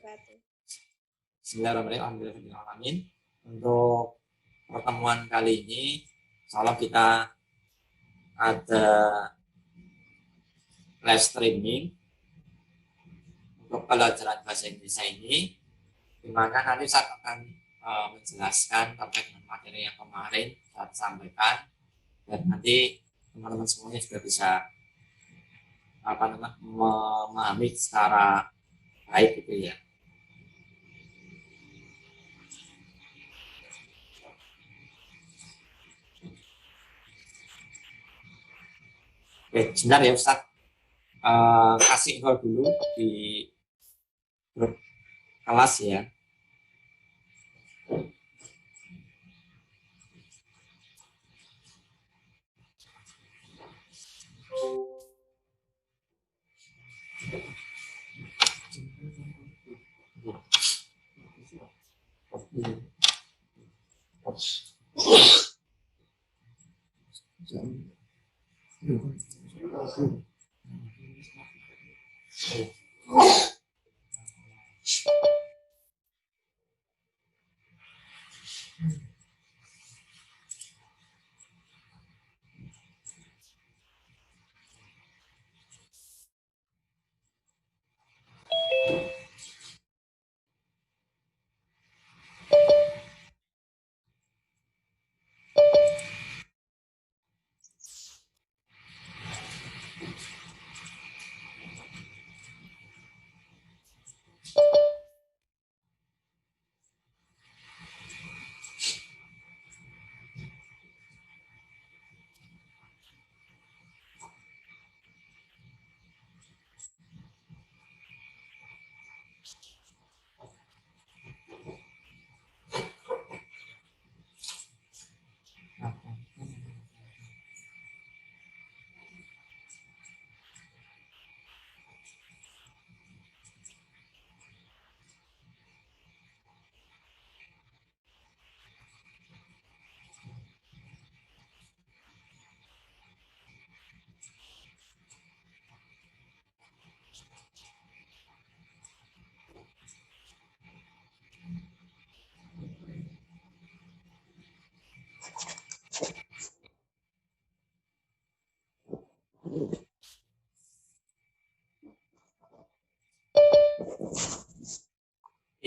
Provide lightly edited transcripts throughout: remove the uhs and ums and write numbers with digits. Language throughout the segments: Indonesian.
wabarakatuh. Bismillahirrahmanirrahim. Untuk pertemuan kali ini, insyaallah kita ada live streaming untuk pelajaran bahasa Indonesia ini, di mana nanti saya akan menjelaskan terkait dengan materi yang kemarin saya sampaikan, dan nanti teman-teman semuanya juga bisa memahami secara baik gitu ya. Oke, sebentar ya Ustaz, kasih info dulu di grup kelas ya.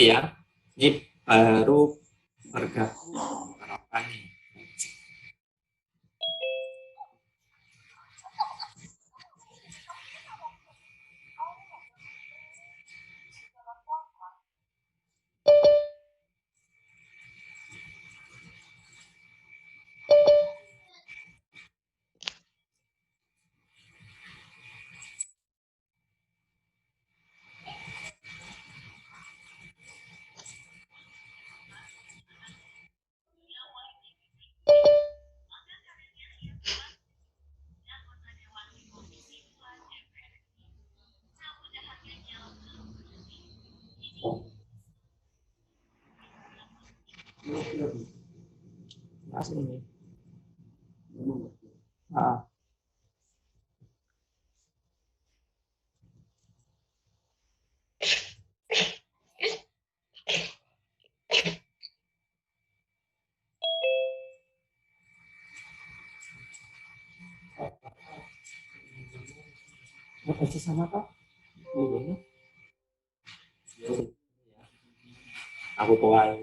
Iya, ini baru bergabung beberapa nih. Masih ini. Apa sama Pak? Aku bawa.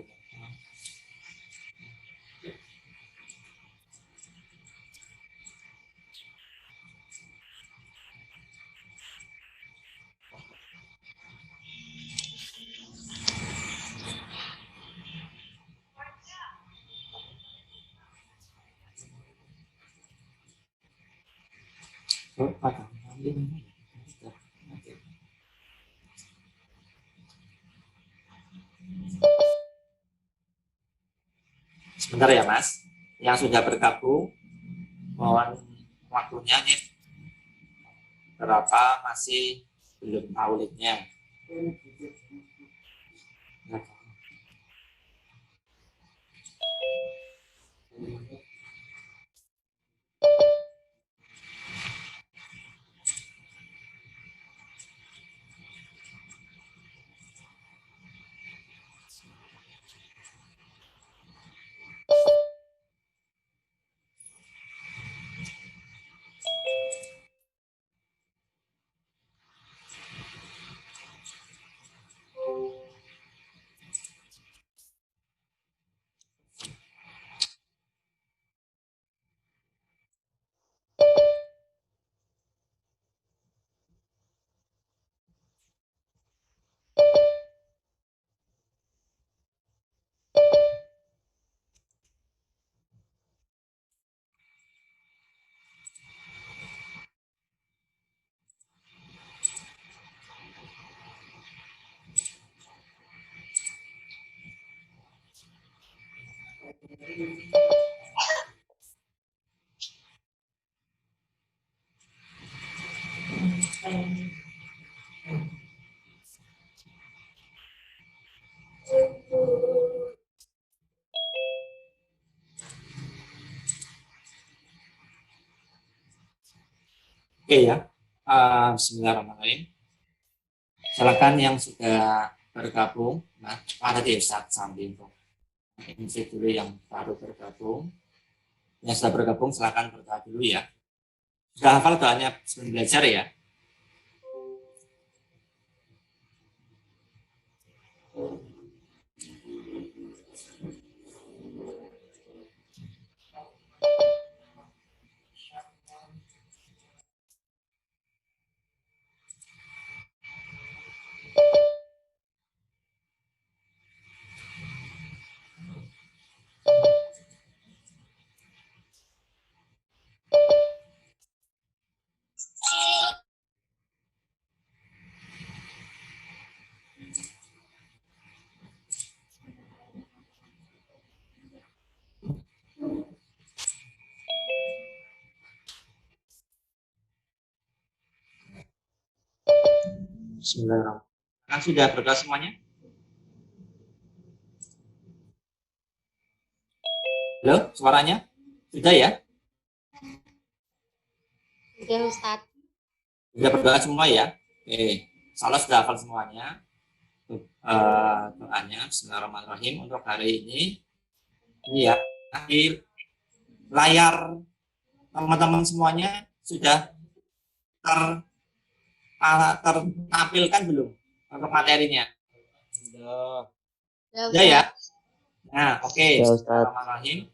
Sebentar ya Mas, yang sudah bergabung, mohon waktunya nih berapa, masih belum tahu leadnya. Oke ya, Bismillahirrahmanirrahim. Silakan yang sudah bergabung, nah, ada di saat sambil ini dulu yang baru bergabung. Yang sudah bergabung silakan berdoa dulu ya. Sudah hafal doanya sebelum belajar ya? Bismillahirrahmanirrahim. Kan sudah berdoa semuanya? Halo, suaranya? Sudah ya? Sudah, Ustaz. Sudah berdoa semua ya? Oke, salah sudah hafal semuanya. Doanya Bismillahirrahmanirrahim untuk hari ini ya, di layar teman-teman semuanya sudah tertampilkan belum untuk materinya? Sudah ya? Nah, oke. Bismillahirrahmanirrahim.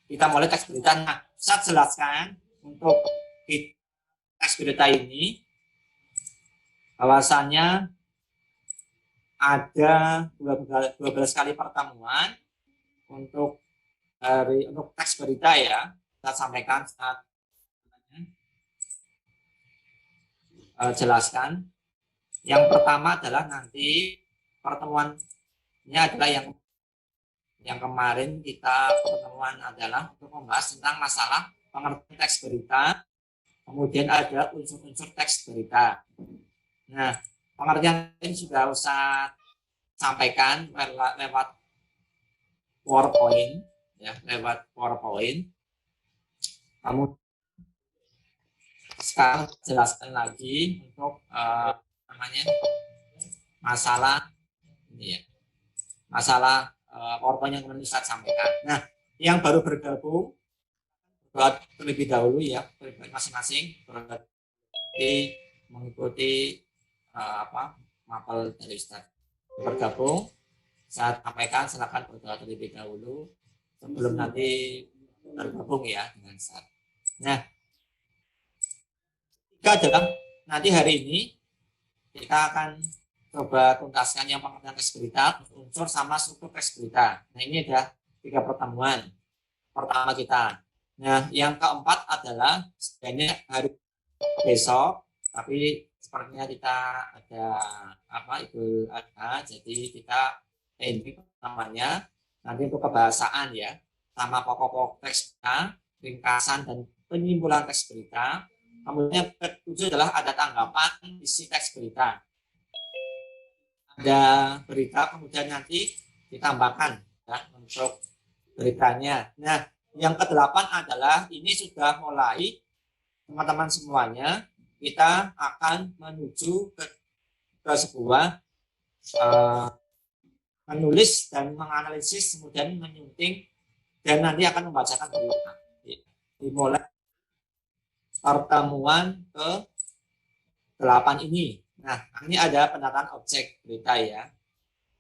Kita mulai teks berita. Nah, saya jelaskan untuk teks berita ini bahwasannya ada 12 kali pertemuan untuk teks berita ya. Kita sampaikan saat jelaskan. Yang pertama adalah nanti pertemuannya adalah yang kemarin kita pertemuan adalah untuk membahas tentang masalah pengertian teks berita. Kemudian ada unsur-unsur teks berita. Nah, pengertian ini sudah usah sampaikan lewat PowerPoint ya, lewat PowerPoint. Kamu sekarang jelaskan lagi untuk masalah ini ya, masalah PowerPoint yang kemarin Ustaz sampaikan. Nah, yang baru bergabung buat terlebih dahulu ya, masing-masing mengikuti mapel dari Ustaz. Bergabung, saya sampaikan silakan berdoa terlebih dahulu sebelum nanti bergabung ya dengan Ustaz. Nah, tiga adalah nanti hari ini kita akan coba tuntaskan yang pengertian teks berita, unsur sama struktur teks berita. Nah, ini ada 3 pertemuan pertama kita. Nah, yang keempat adalah sebenarnya hari besok, tapi sepertinya kita ada Idul Adha, jadi kita ini namanya nanti untuk kebahasaan ya, sama pokok-pokok teks berita, ringkasan dan penyimpulan teks berita. Kemudian yang ketujuh adalah ada tanggapan isi teks berita. Ada berita, kemudian nanti ditambahkan ya, untuk beritanya. Nah, yang kedelapan adalah ini sudah mulai teman-teman semuanya kita akan menuju ke sebuah menulis dan menganalisis, kemudian menyunting dan nanti akan membacakan berita. Dimulai pertemuan ke 8 ini. Nah, ini ada penataan objek berita ya.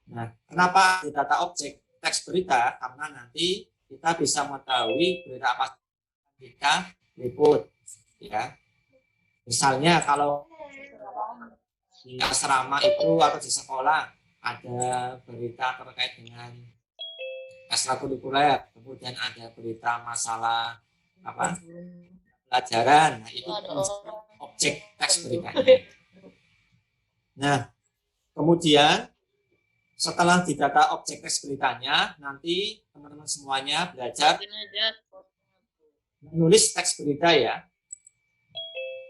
Nah, kenapa ditata objek teks berita? Karena nanti kita bisa mengetahui berita apa kita liput ya. Misalnya kalau di asrama itu atau di sekolah ada berita terkait dengan ekstrakurikuler, kemudian ada berita masalah pelajaran, nah itu objek teks beritanya. Nah, kemudian setelah didata objek teks beritanya, nanti teman-teman semuanya belajar menulis teks berita ya.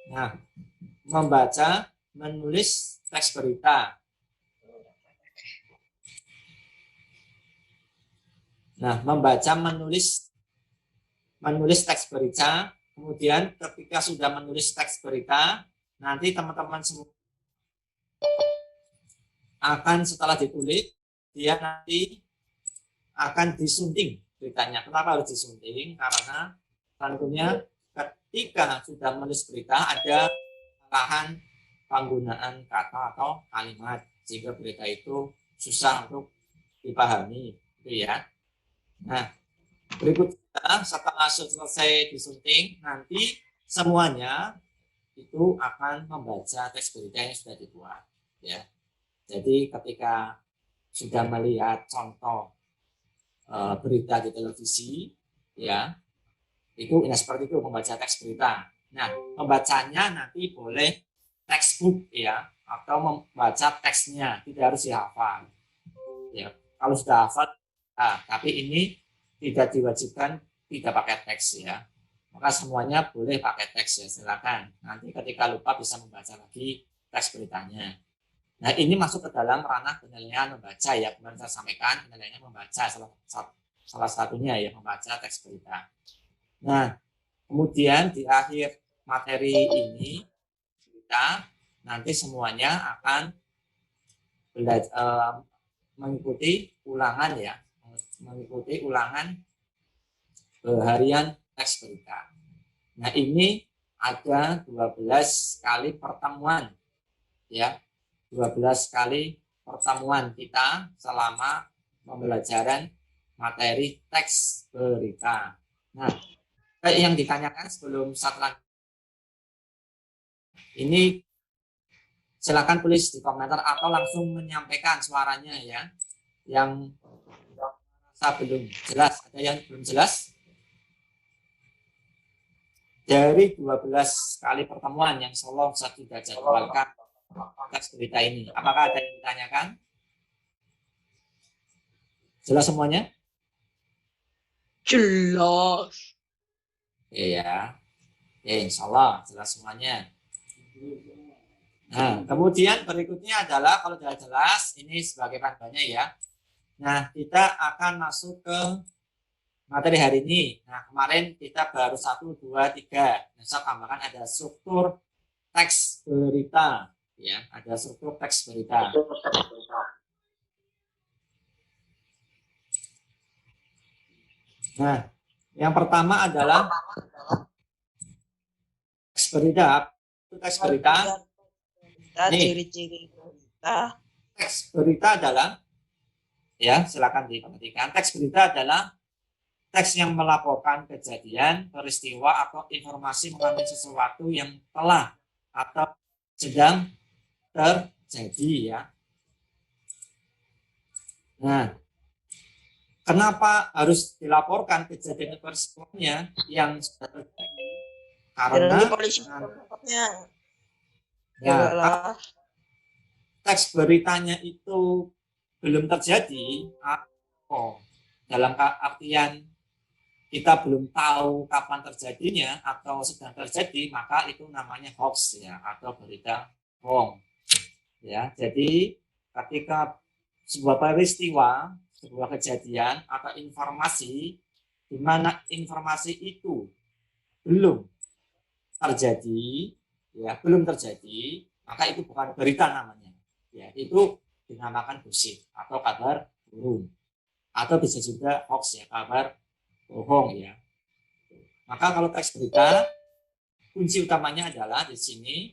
Nah, membaca, menulis teks berita. Nah, membaca, menulis teks berita. Kemudian ketika sudah menulis teks berita, nanti teman-teman semua akan setelah ditulis, dia nanti akan disunting beritanya. Kenapa harus disunting? Karena tentunya ketika sudah menulis berita ada kesalahan penggunaan kata atau kalimat sehingga berita itu susah untuk dipahami, gitu ya. Nah, berikutnya setelah selesai disunting, nanti semuanya itu akan membaca teks berita yang sudah dibuat, ya. Jadi ketika sudah melihat contoh berita di televisi, ya, itu ya seperti itu membaca teks berita. Nah, membacanya nanti boleh textbook ya, atau membaca teksnya, tidak harus dihafal. Ya, kalau sudah hafal, tapi ini tidak diwajibkan tidak pakai teks ya. Maka semuanya boleh pakai teks ya, silakan. Nanti ketika lupa bisa membaca lagi teks beritanya. Nah, ini masuk ke dalam ranah penilaian membaca ya. Kemarin saya sampaikan penilaiannya membaca salah satunya ya membaca teks berita. Nah, kemudian di akhir materi ini kita nanti semuanya akan belajar mengikuti ulangan ya, mengikuti ulangan harian teks berita. Nah, ini ada 12 kali pertemuan ya. 12 kali pertemuan kita selama pembelajaran materi teks berita. Nah, yang ditanyakan sebelum saat ini silakan tulis di komentar atau langsung menyampaikan suaranya ya. Yang rasa belum jelas, ada yang belum jelas? Dari 12 kali pertemuan yang Solo sudah jadwalkan teks berita ini, apakah ada yang ditanyakan? Jelas semuanya? Jelas. Iya. Ya, insya Allah jelas semuanya. Nah, kemudian berikutnya adalah kalau sudah jelas, ini sebagai panduannya ya. Nah, kita akan masuk ke materi hari ini. Nah, kemarin kita baru 1, 2, 3. Nah, saya tambahkan ada struktur teks berita. Ya, ada struktur teks berita. Nah, yang pertama adalah teks berita. Teks berita. Nih, Ciri-ciri berita. teks berita adalah, ya silakan diperhatikan. Teks berita adalah teks yang melaporkan kejadian, peristiwa, atau informasi mengenai sesuatu yang telah atau sedang terjadi ya. Nah, kenapa harus dilaporkan kejadian peristiwanya yang sudah terjadi? Karena ya, teks beritanya itu belum terjadi atau dalam artian kita belum tahu kapan terjadinya atau sedang terjadi, maka itu namanya hoax ya, atau berita bohong. Ya, jadi ketika sebuah peristiwa, sebuah kejadian atau informasi di mana informasi itu belum terjadi, ya belum terjadi, maka itu bukan berita namanya. Ya, itu dinamakan gosip atau kabar burung, atau bisa juga hoax ya, kabar bohong ya. Maka kalau teks berita, kunci utamanya adalah di sini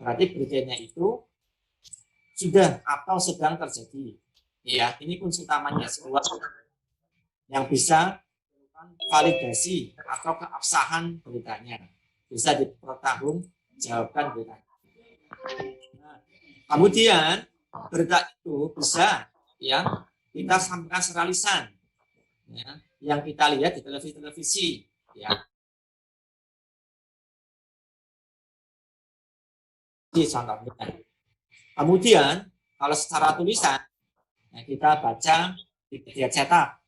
berarti beritanya itu sudah atau sedang terjadi. Ya, ini kunci utamanya sebuah yang bisa validasi atau keabsahan beritanya. Bisa dipertanggungjawabkan beritanya. Nah, kemudian berita itu bisa ya kita sampaikan secara lisan ya, yang kita lihat di televisi ya. Contohnya. Kemudian kalau secara tulisan, Nah, kita baca di media cetak,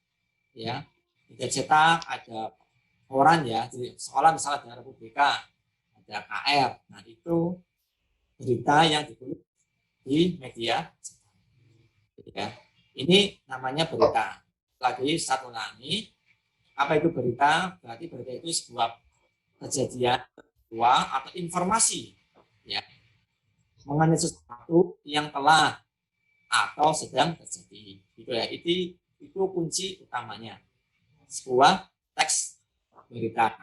ya. Media cetak ada koran ya, di sekolah misalnya ada Republika, ada KR. Nah, itu berita yang ditulis di media cetak. Ya. Ini namanya berita. Lagi satu ulangi, apa itu berita? Berarti berita itu sebuah kejadian, atau informasi, ya, mengenai sesuatu yang telah atau sedang terjadi. Gitu ya. Itu kunci utamanya sebuah teks berita.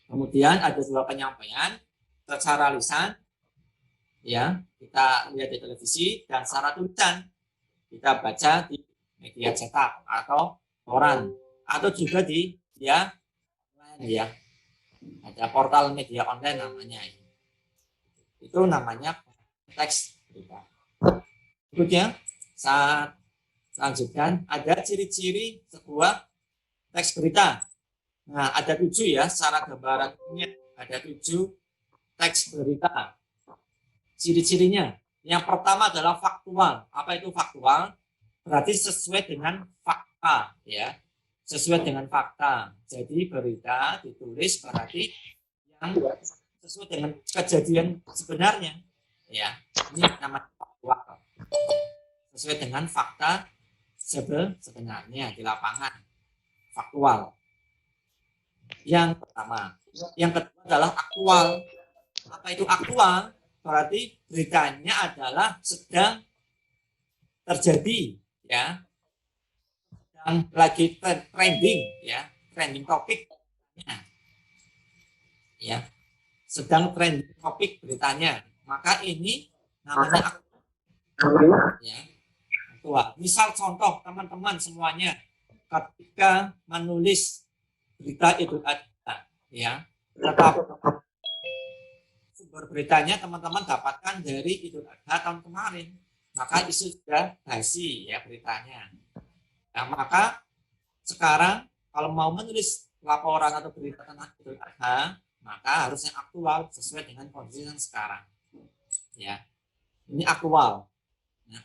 Kemudian ada dua penyampaian secara lisan, ya, kita lihat di televisi, dan secara tulisan kita baca di media cetak atau koran, atau juga di ya online, ya, ada portal media online namanya. Itu namanya teks berita. Berikutnya, saat lanjutkan, ada ciri-ciri sebuah teks berita. Nah, ada 7 ya, secara gambarannya ada 7 teks berita. Ciri-cirinya, yang pertama adalah faktual. Apa itu faktual? Berarti sesuai dengan fakta, ya, sesuai dengan fakta. Jadi berita ditulis berarti yang sesuai dengan kejadian sebenarnya, ya. Ini namanya faktual, sesuai dengan fakta sebenarnya di lapangan, faktual. Yang pertama. Yang kedua adalah aktual. Apa itu aktual? Berarti beritanya adalah sedang terjadi, ya, yang lagi trending, ya, trending topik, ya, sedang trending topik beritanya. Maka ini namanya aktual, ya, aktual. Misal contoh teman-teman semuanya ketika menulis berita itu ada, ya, tetapi sumber beritanya teman-teman dapatkan dari Idul Adha tahun kemarin, maka itu sudah basi, ya, beritanya. Nah, maka sekarang kalau mau menulis laporan atau berita tentang Idul Adha, maka harusnya aktual sesuai dengan kondisi yang sekarang, ya. Ini aktual. Nah,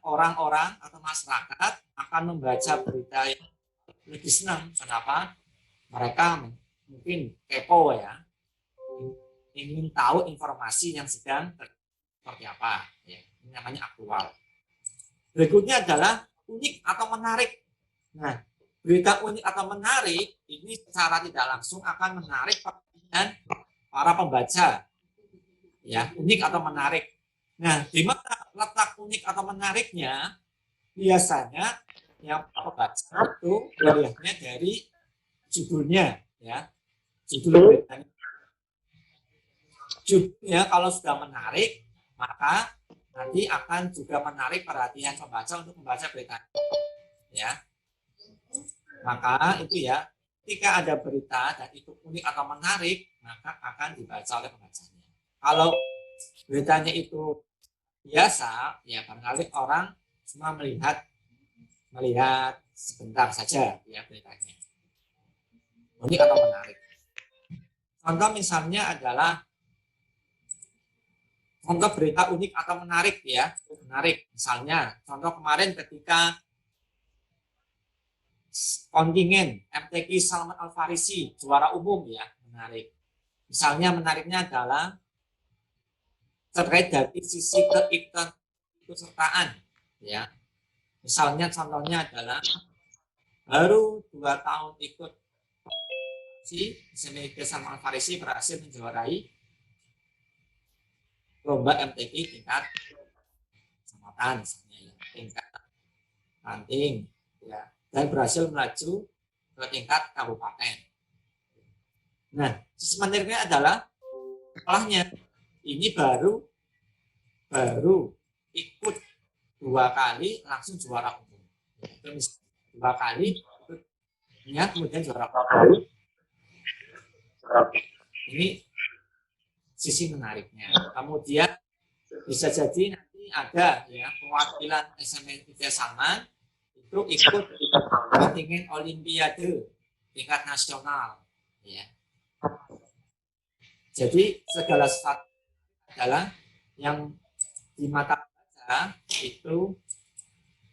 orang-orang atau masyarakat akan membaca berita yang lebih senang. Kenapa? Mereka mungkin kepo, ya, ingin tahu informasi yang sedang seperti apa, ya. Ini namanya aktual. Berikutnya adalah unik atau menarik. Nah, berita unik atau menarik ini secara tidak langsung akan menarik perhatian para pembaca, ya, unik atau menarik. Nah, di mana letak unik atau menariknya? Biasanya yang pembaca itu melihatnya dari judulnya, ya, judul beritanya. Judulnya kalau sudah menarik, maka nanti akan juga menarik perhatian pembaca untuk membaca berita, ya. Maka itu, ya, ketika ada berita dan itu unik atau menarik, maka akan dibaca oleh pembacanya. Kalau beritanya itu biasa, ya, barangkali orang cuma melihat sebentar saja, ya, beritanya. Unik atau menarik. Contoh misalnya adalah contoh berita unik atau menarik, ya, menarik. Misalnya, contoh kemarin ketika kontingen MTQ Salman Al Farisi juara umum, ya, menarik. Misalnya menariknya adalah terkait dari sisi keikutsertaan, ya. Misalnya contohnya adalah baru 2 tahun ikut si MTQ Salman Al Farisi berhasil menjuarai lomba MTQ tingkat kecamatan, misalnya, ya, tingkat ranting, ya, dan berhasil melaju ke tingkat kabupaten. Nah, sisi menariknya adalah setelahnya ini baru ikut 2 kali langsung juara umum. Ya, 2 kali ikutnya kemudian juara umum. Ini sisi menariknya. Kemudian bisa jadi nanti ada, ya, perwakilan SMK Salman itu ikut kontingen Olimpiade tingkat nasional, ya. Jadi segala sesuatu adalah yang di mata baca itu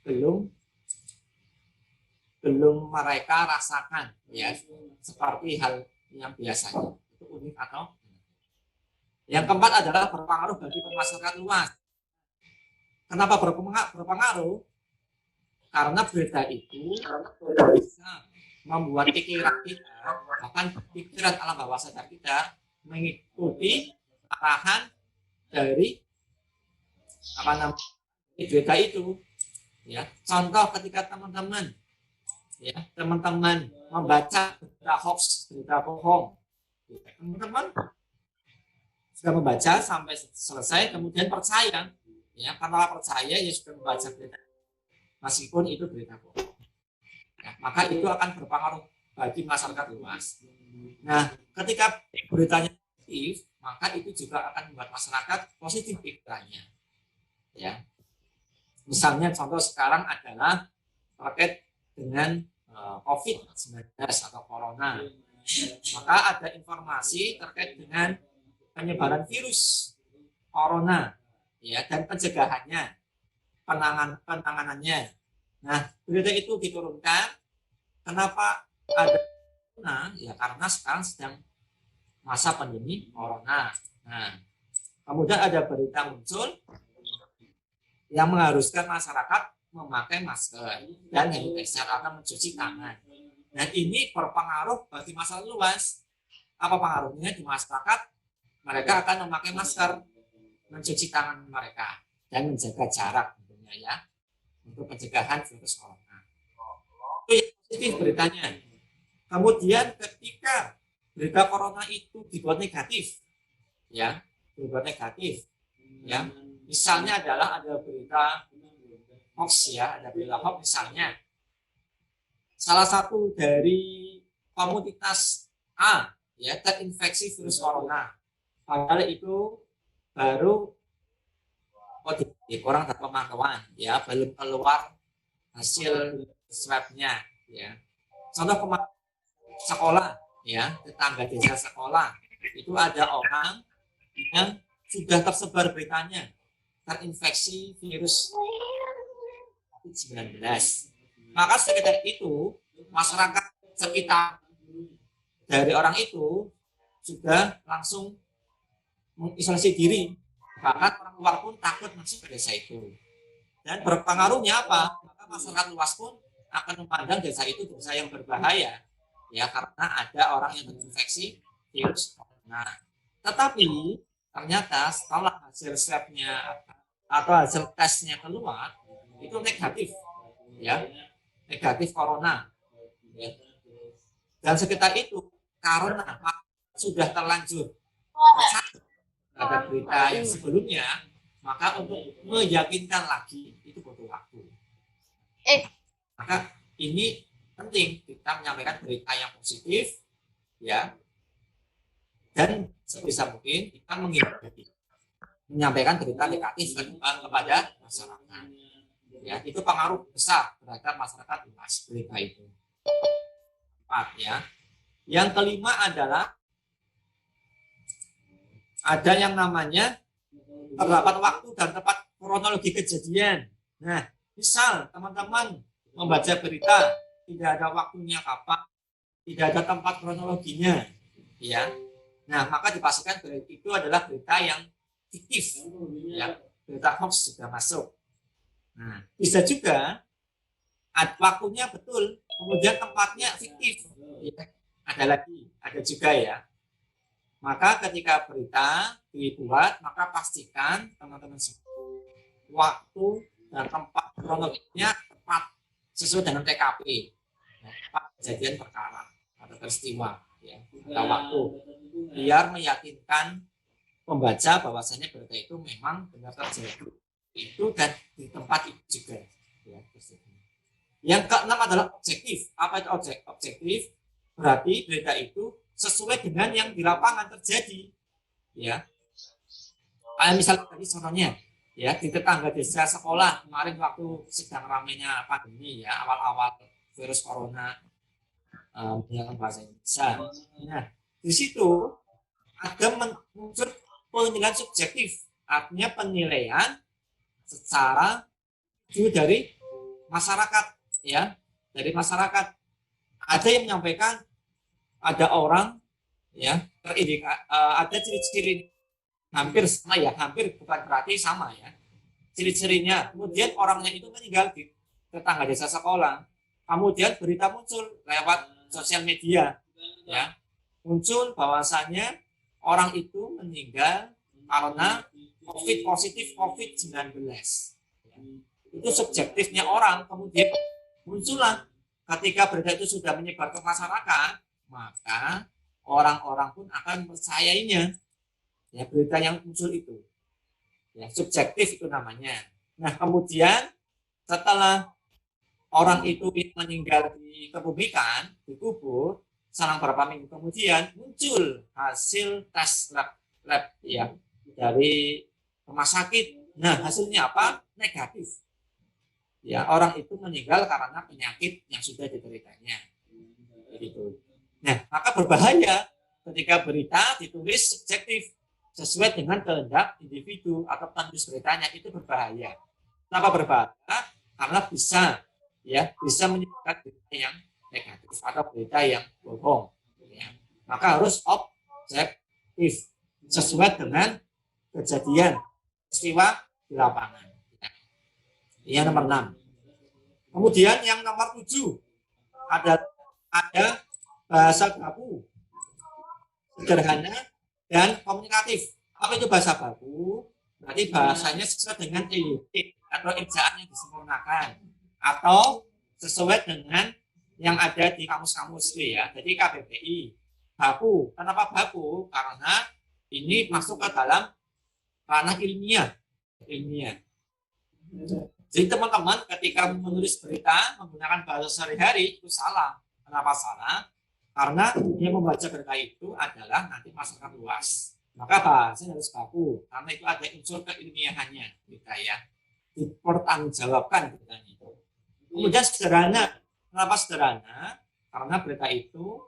belum belum mereka rasakan, ya, seperti hal yang biasanya. Itu unik atau yang keempat adalah berpengaruh bagi masyarakat luas. Kenapa berpengaruh? Karena berita itu bisa membuat pikiran kita, bahkan pikiran alam bawah sadar kita mengikuti arahan dari berita itu. Ya, contoh ketika teman-teman membaca berita hoax, berita bohong, teman-teman sudah membaca sampai selesai, kemudian percaya, ya, karena percaya ya sudah membaca berita meskipun itu berita bohong, ya, maka itu akan berpengaruh bagi masyarakat luas. Nah, ketika beritanya positif, maka itu juga akan membuat masyarakat positif pikirannya, ya. Misalnya contoh sekarang adalah terkait dengan COVID-19 atau corona, maka ada informasi terkait dengan penyebaran virus corona, ya, dan pencegahannya, penanganannya. Nah, berita itu diturunkan. Kenapa ada corona? Ya karena sekarang sedang masa pandemi corona. Nah, kemudian ada berita muncul yang mengharuskan masyarakat memakai masker dan hand sanitizer atau mencuci tangan. Dan ini berpengaruh bagi masyarakat luas. Apa pengaruhnya di masyarakat? Mereka akan memakai masker, mencuci tangan mereka, dan menjaga jarak tentunya, ya, untuk pencegahan virus corona. Itu yang positif beritanya. Kemudian ketika berita corona itu dibuat negatif, ya, misalnya adalah ada berita hoax, ya, ada berita hoax misalnya. Salah satu dari komunitas A, ya, terinfeksi virus corona. Padahal itu baru positif, orang dapat pemantauan, ya, belum keluar hasil swabnya, ya. Contoh kemarin sekolah, ya, tetangga desa sekolah itu ada orang yang sudah tersebar beritanya terinfeksi virus COVID-19. Maka sekitar itu masyarakat sekitar dari orang itu sudah langsung mengisolasi diri, bahkan orang luar pun takut masuk ke desa itu. Dan berpengaruhnya apa? Maka masyarakat luas pun akan memandang desa itu desa yang berbahaya, ya, karena ada orang yang terinfeksi virus corona. Tetapi ternyata setelah hasil swabnya atau hasil tesnya keluar itu negatif, ya, negatif corona, ya. Dan sekitar itu karena sudah terlanjur ada berita yang sebelumnya, maka untuk meyakinkan lagi itu butuh waktu. Maka ini penting kita menyampaikan berita yang positif, ya, dan sebisa mungkin kita menyampaikan berita negatif kepada masyarakat, ya, itu pengaruh besar terhadap masyarakat luas berita itu. 4, ya. Yang kelima adalah ada yang namanya terdapat waktu dan tempat kronologi kejadian. Nah, misal teman-teman membaca berita tidak ada waktunya kapan, tidak ada tempat kronologinya, ya. Nah, maka dipastikan berita itu adalah berita yang fiktif, ya, berita hoax sudah masuk. Nah, bisa juga waktunya betul, kemudian tempatnya fiktif, ya. Ada juga, ya. Maka ketika berita dibuat, maka pastikan teman-teman waktu dan tempat kronologinya tepat sesuai dengan TKP, ya, tempat kejadian perkara atau peristiwa, ya, pada waktu, biar meyakinkan pembaca bahwasanya berita itu memang benar terjadi itu dan di tempat itu juga, ya. Yang keenam adalah objektif. Apa itu objektif? Berarti berita itu sesuai dengan yang di lapangan terjadi, ya. Misalnya tadi contohnya, ya, di tetangga desa sekolah kemarin waktu sedang ramainya pandemi, ya, awal-awal virus corona menggunakan bahasa Indonesia. Nah, di situ ada muncul penilaian subjektif, artinya penilaian secara dari masyarakat, ya, dari masyarakat. Ada yang menyampaikan ada orang, ya, ada ciri-ciri hampir sama ya, hampir bukan berarti sama ya. Ciri-cirinya, kemudian orangnya itu meninggal di tetangga desa sekolah. Kemudian berita muncul lewat sosial media, ya, muncul bahwasannya orang itu meninggal karena positif COVID-19. Itu subjektifnya orang, kemudian muncullah ketika berita itu sudah menyebar ke masyarakat, maka orang-orang pun akan mempercayainya, ya, berita yang muncul itu, ya, subjektif itu namanya. Nah, kemudian setelah orang itu meninggal dikebumikan, dikubur, selang berapa minggu kemudian muncul hasil tes lab ya dari rumah sakit. Nah, hasilnya apa? Negatif. Ya, orang itu meninggal karena penyakit yang sudah dideritanya. Begitu. Nah, maka berbahaya ketika berita ditulis subjektif sesuai dengan kehendak individu atau penulis beritanya, itu berbahaya. Kenapa berbahaya? Karena bisa menyebarkan berita yang negatif atau berita yang bohong. Ya. Maka harus objektif sesuai dengan kejadian peristiwa di lapangan. Yang nomor 6. Kemudian yang nomor 7 ada bahasa baku, sederhana dan komunikatif. Apa itu bahasa baku? Berarti bahasanya sesuai dengan EYT atau ejaan yang disempurnakan atau sesuai dengan yang ada di kamus-kamus ya. Jadi KBBI baku. Kenapa baku? Karena ini masuk ke dalam ranah ilmiah. Jadi teman-teman ketika menulis berita menggunakan bahasa sehari-hari itu salah. Kenapa salah? Karena yang membaca berita itu adalah nanti masyarakat luas. Maka bahasanya harus baku. Karena itu ada unsur keilmiahannya berita ya. Dipertanggungjawabkan beritanya itu. Kemudian sederhana. Kenapa sederhana? Karena berita itu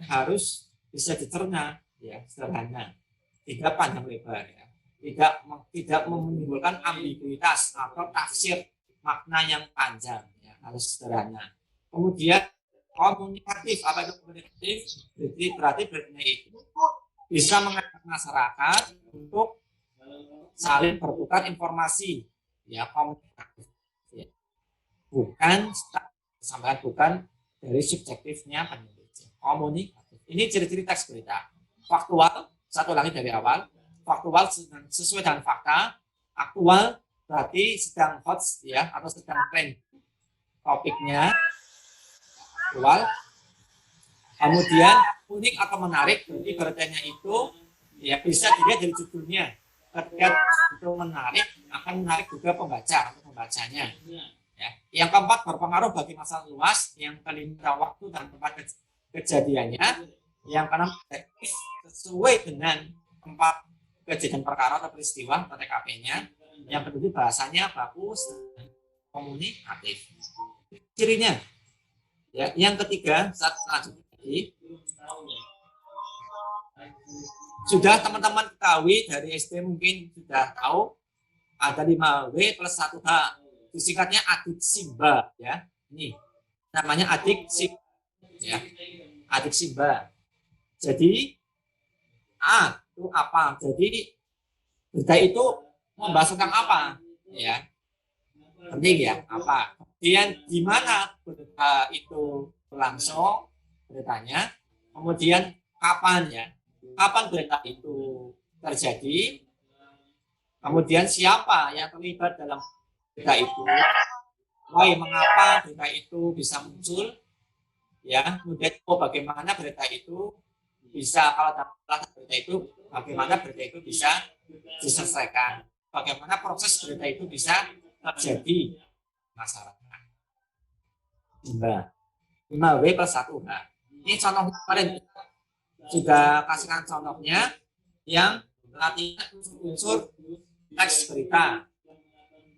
harus bisa dicerna, ya, sederhana. Tidak panjang lebar ya. Tidak menimbulkan ambiguitas atau tafsir makna yang panjang, ya, harus sederhana. Kemudian komunikatif, apa itu komunikatif? Berarti beritanya itu bisa mengajak masyarakat untuk saling bertukar informasi, ya, komunikatif, ya. Bukan dari subjektifnya penulis. Komunikatif. Ini ciri-ciri teks berita. Faktual, satu lagi dari awal. Faktual sesuai dengan fakta. Aktual berarti sedang hot ya atau sedang tren topiknya. Aktual. Kemudian unik atau menarik, berarti beritanya itu ya bisa dilihat dari judulnya. Ketika itu menarik, akan menarik juga pembaca atau pembacanya. Ya. Yang keempat, berpengaruh bagi masyarakat luas. Yang kelima, waktu dan tempat kejadiannya. Yang keenam, sesuai dengan tempat kejadian perkara atau peristiwa atau TKP-nya. Yang kedua, bahasanya bagus dan komunikatif. Cirinya, ya. Yang ketiga, saat selanjutnya sudah teman-teman ketahui dari SD mungkin sudah tahu ada 5W plus 1H. Singkatnya adik Simba ya. Ini namanya adik Simba ya. Adik Simba. Jadi A itu apa? Jadi berita itu membahas tentang apa? Ya. Penting ya, apa? Kemudian di mana berita itu berlangsung beritanya? Kemudian kapan ya? Kapan berita itu terjadi? Kemudian siapa yang terlibat dalam berita itu? Why, mengapa berita itu bisa muncul? Ya, kemudian bagaimana berita itu bisa, kalau dapat berita itu, bagaimana berita itu bisa diselesaikan? Bagaimana proses berita itu bisa terjadi masyarakat? 5W plus 1H. Ini contoh kemarin sudah kasihkan contohnya yang latihan unsur teks berita.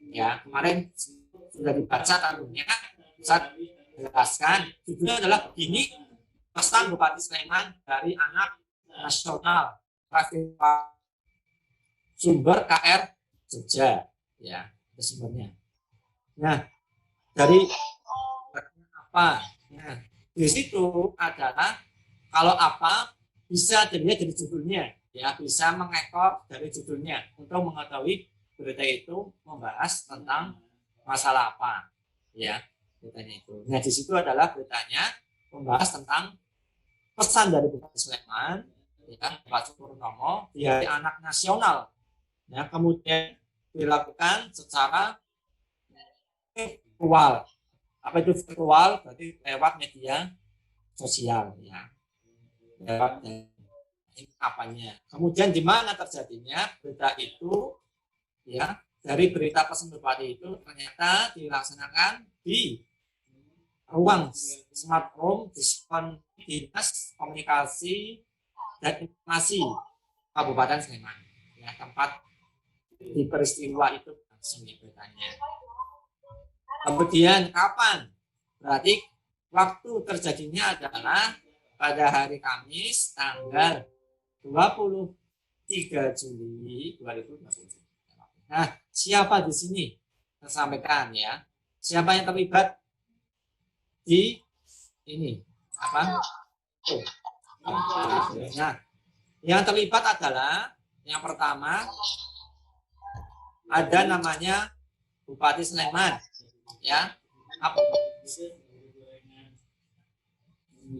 Ya, kemarin sudah dibaca tentunya. Saya jelaskan. Judulnya adalah begini, pesan Bupati Sleman dari anak nasional sumber KR Jogja. Ya, itu sumbernya. Nah, dari apa. Nah, di situ adalah kalau apa bisa dilihat dari judulnya, ya bisa mengekor dari judulnya untuk mengetahui berita itu membahas tentang masalah apa, ya beritanya itu. Nah di situ adalah beritanya membahas tentang pesan dari Bupati Sleman, ya Pak Purnomo di Hari Anak Nasional, ya kemudian dilakukan secara virtual. Apa itu virtual? Berarti lewat media sosial, ya lewat apanya. Kemudian di mana terjadinya berita itu, ya dari berita pesan Bupati itu ternyata dilaksanakan di ruang smart home diskon Dinas Komunikasi dan Informasi Kabupaten Sleman, ya tempat di peristiwa itu langsung beritanya. Kemudian kapan? Berarti waktu terjadinya adalah pada hari Kamis tanggal 23 Juli 2020. Nah, siapa di sini? Saya sampaikan ya. Siapa yang terlibat di ini? Apa? Nah, yang terlibat adalah yang pertama ada namanya Bupati Sleman, ya.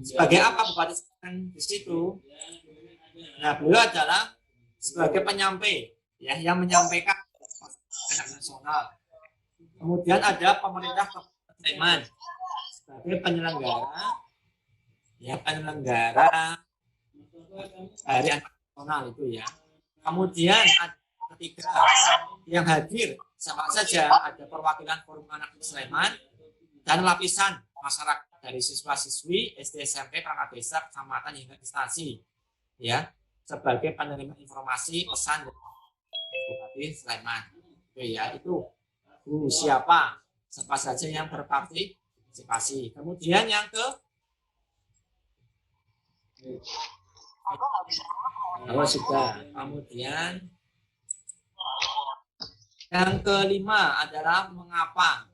Sebagai apa Bupati Sleman di situ? Nah, beliau adalah sebagai penyampai, ya, yang menyampaikan anak nasional. Kemudian ada pemerintah Kabupaten Sleman sebagai penyelenggara, ya penyelenggara Hari Anak Nasional itu ya. Kemudian ada ketiga yang hadir sama saja ada perwakilan Forum Anak Sleman dan lapisan masyarakat dari siswa-siswi SD SMP perangkat desa kecamatan hingga instansi, ya sebagai penerima informasi pesan dari Bupati Sleman. Oke ya, itu siapa saja yang berpartisipasi. Kemudian yang sudah. Kemudian yang kelima adalah mengapa,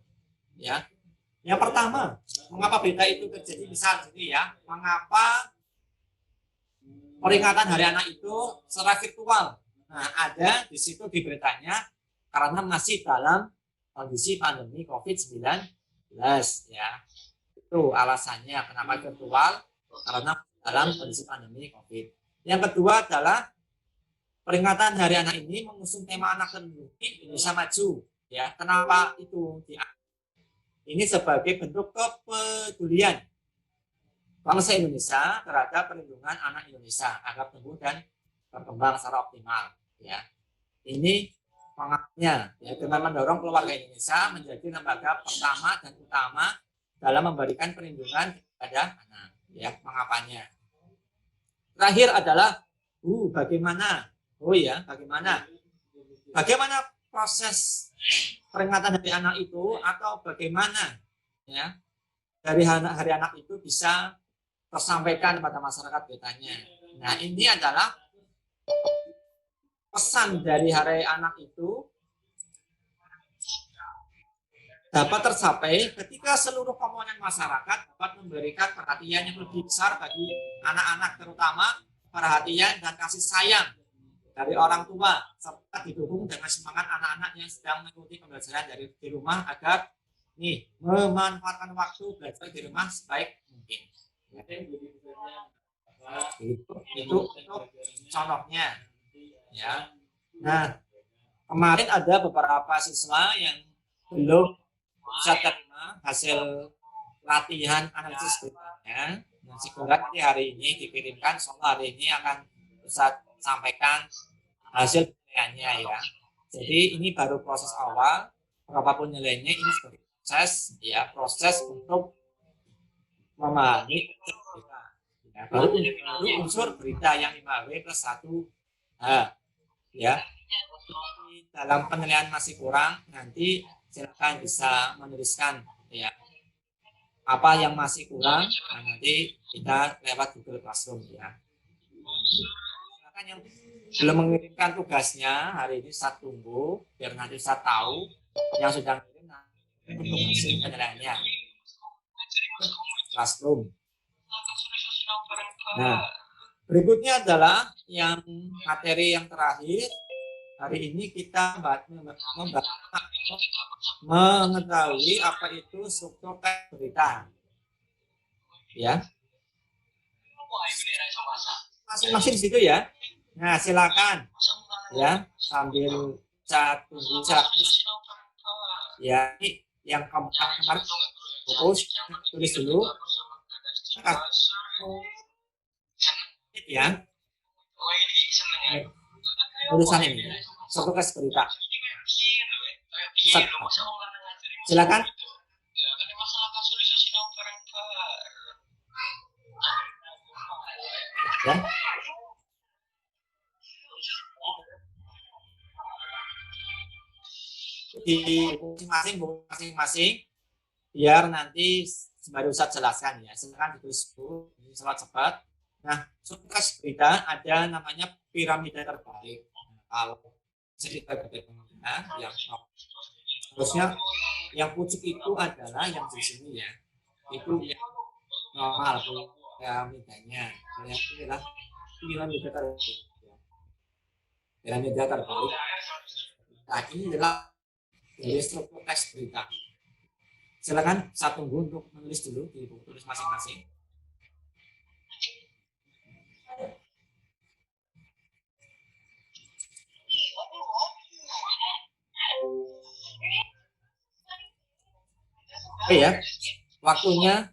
ya. Yang pertama, mengapa berita itu terjadi besar gitu ya? Mengapa peringatan Hari Anak itu secara virtual? Nah, ada di situ di beritanya karena masih dalam kondisi pandemi COVID-19, ya. Itu alasannya kenapa virtual, karena dalam kondisi pandemi COVID. Yang kedua adalah peringatan Hari Anak ini mengusung tema anak dan Indonesia maju, ya. Kenapa itu? Ini sebagai bentuk kepedulian bangsa Indonesia terhadap perlindungan anak Indonesia agar tumbuh dan berkembang secara optimal, ya. Ini semangatnya, ya, dengan mendorong keluarga Indonesia menjadi lembaga pertama dan utama dalam memberikan perlindungan kepada anak, ya. Mengapanya? Terakhir adalah bagaimana proses peringatan Hari Anak itu, atau bagaimana, ya, dari Hari Anak itu bisa tersampaikan pada masyarakat beritanya. Nah, ini adalah pesan dari Hari Anak itu dapat tercapai ketika seluruh komponen masyarakat dapat memberikan perhatian yang lebih besar bagi anak-anak, terutama perhatian dan kasih sayang dari orang tua, serta didukung dengan semangat anak-anak yang sedang mengikuti pembelajaran dari di rumah agar memanfaatkan waktu belajar di rumah sebaik mungkin. Itu contohnya, ya. Nah, kemarin ada beberapa siswa yang belum bisa terima hasil latihan analisis beritanya. Nah, semoga nanti hari ini dikirimkan, soal hari ini akan bisa sampaikan hasil penilaiannya, ya. Jadi ini baru proses awal, apapun nilainya ini sebagai proses, ya, proses untuk memahami berita. Ya, baru unsur berita yang 5W plus 1H, ya. Dalam penilaian masih kurang, nanti silakan bisa menuliskan, ya, apa yang masih kurang. Nah, nanti kita lewat Google Classroom, ya. Silakan yang belum mengirimkan tugasnya hari ini saya tunggu biar nanti saya tahu yang sudah mengirim untuk hasil penilaiannya. Classroom. Nah, berikutnya adalah yang materi yang terakhir. Hari ini kita mengetahui apa itu struktur teks berita. Ya. Masing-masing di situ ya. Nah, silakan ya sambil saya tunggu ya. Ini yang keempat kemarin fokus tulis dulu ya. Tulisan ini struktur teks berita. Silakan. Ya. Di masing-masing biar nanti sembari Ustadz jelaskan ya. Silakan ditulis dulu cepat-cepat. Nah, struktur teks berita ada namanya piramida terbalik. Kalau cerita bagaimana yang harusnya yang pucuk itu adalah yang di sini ya. Itu yang normal piramidanya. Yang ini adalah piramida terbalik. Piramida terbalik. Nah, ini adalah dari struktur teks berita. Silakan saya tunggu untuk menulis dulu di buku tulis masing-masing. Oke ya, waktunya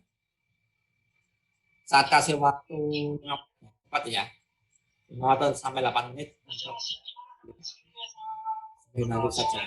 saat kasih waktu 4 ya, 5 atau sampai 8 menit untuk nanti saja.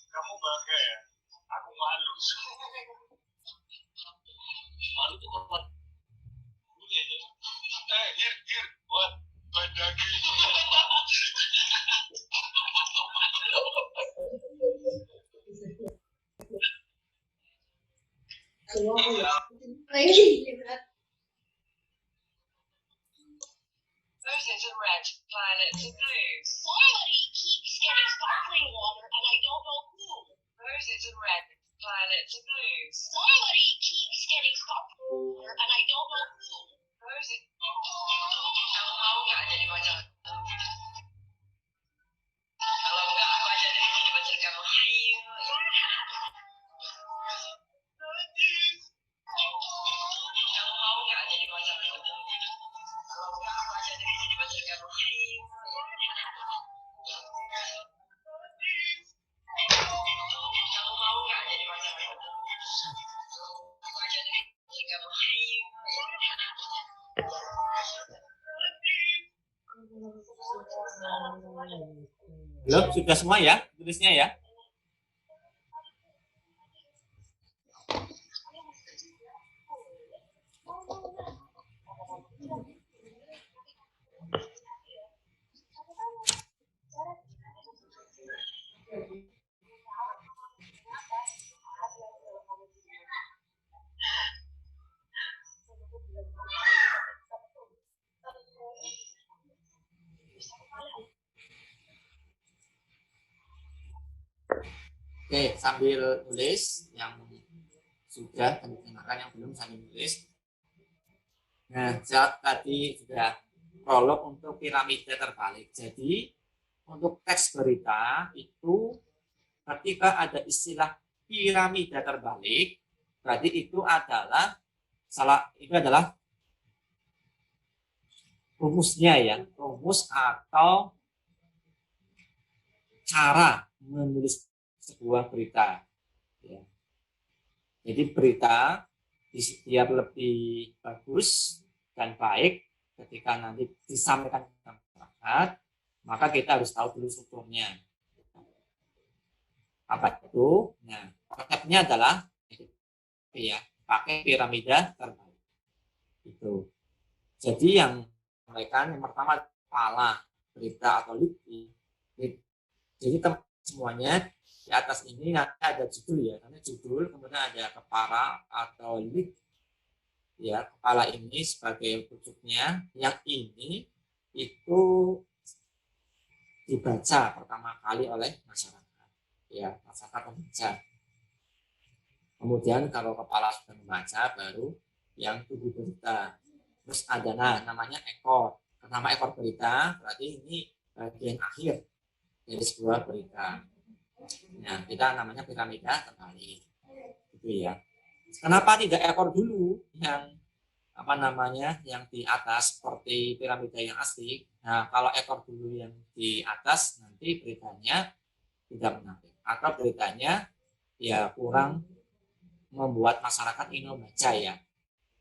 Kamu bangga ya? Aku malu. Malu tuh apa? Gir, buat daging. Roses are red, violets are blue. Somebody keeps getting sparkling water and I don't know who. Roses are red, violets are blue. Somebody keeps getting sparkling water and I don't know who. Roses. Kamu mau nggak jadi pacar? Kalau nggak aku aja deh jadi pacar kamu. Ayo. Kamu mau nggak jadi pacar kamu? Kalau nggak aku aja deh jadi pacar kamu. Ayo. Kamu mau nggak jadi pacar kamu? Aku aja deh pacar kamu. Ayo. Belum, sudah semua ya tulisnya ya. Oke, sambil tulis yang sudah dengarkan, yang belum sambil tulis. Nah, tadi sudah prolog untuk piramida terbalik. Jadi untuk teks berita itu ketika ada istilah piramida terbalik, berarti itu adalah rumusnya ya, rumus atau cara menulis sebuah berita. Ya. Jadi berita biar lebih bagus dan baik ketika nanti disampaikan ke masyarakat, maka kita harus tahu dulu strukturnya. Apa itu? Nah, konsepnya adalah ya, pakai piramida terbalik. Itu. Jadi yang sampaikan yang pertama kepala berita atau lead. Jadi semuanya di atas ini nanti ada judul ya, nanti judul, kemudian ada kepala atau lead. Ya, kepala ini sebagai pucuknya, yang ini itu dibaca pertama kali oleh masyarakat. Ya, masyarakat membaca. Kemudian kalau kepala sudah membaca, baru yang tubuh berita. Terus ada namanya ekor. Nama ekor berita berarti ini bagian akhir dari sebuah berita. Nah, kita namanya piramida terbalik. Gitu ya. Kenapa tidak ekor dulu yang yang di atas seperti piramida yang asli? Nah, kalau ekor dulu yang di atas nanti beritanya tidak menarik atau beritanya ya kurang membuat masyarakat ingin membaca ya.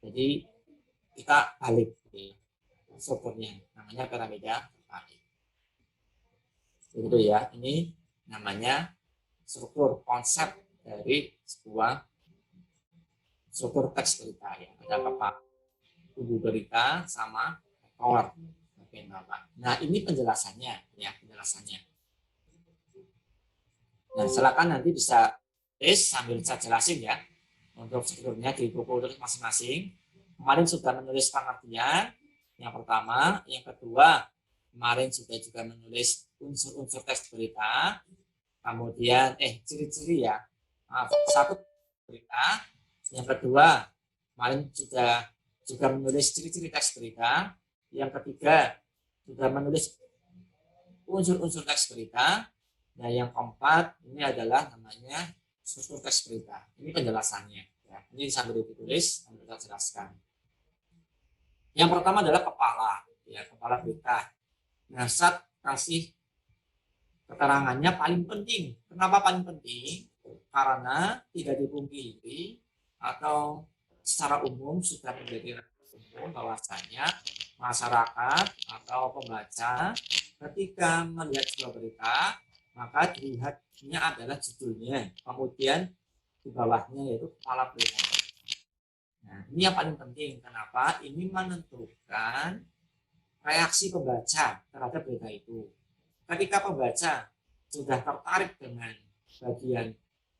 Jadi kita balik ya, strukturnya namanya piramida terbalik. Begitu ya. Ini namanya struktur konsep dari sebuah struktur teks berita ya. Ada kepala, tubuh berita sama ekor bagian bawah. Nah, ini penjelasannya ya, penjelasannya. Nah, silakan nanti bisa sambil saya jelasin ya untuk strukturnya di buku tulis masing-masing. Kemarin sudah menulis pengertian yang pertama, yang kedua kemarin sudah juga menulis unsur-unsur teks berita. Kemudian ciri-ciri ya. Satu berita, yang kedua kemarin sudah juga menulis ciri-ciri teks berita. Yang ketiga sudah menulis unsur-unsur teks berita. Nah, yang keempat ini adalah namanya struktur teks berita. Ini penjelasannya. Ya. Ini sambil ditulis, sambil kita jelaskan. Yang pertama adalah kepala, ya kepala berita. Nah, saat kasih keterangannya paling penting. Kenapa paling penting? Karena tidak dipungkiri atau secara umum sudah menjadi umum bahwasanya masyarakat atau pembaca ketika melihat sebuah berita maka dilihatnya adalah judulnya, kemudian di bawahnya yaitu kepala berita. Nah, ini yang paling penting. Kenapa? Ini menentukan reaksi pembaca terhadap berita itu. Ketika pembaca sudah tertarik dengan bagian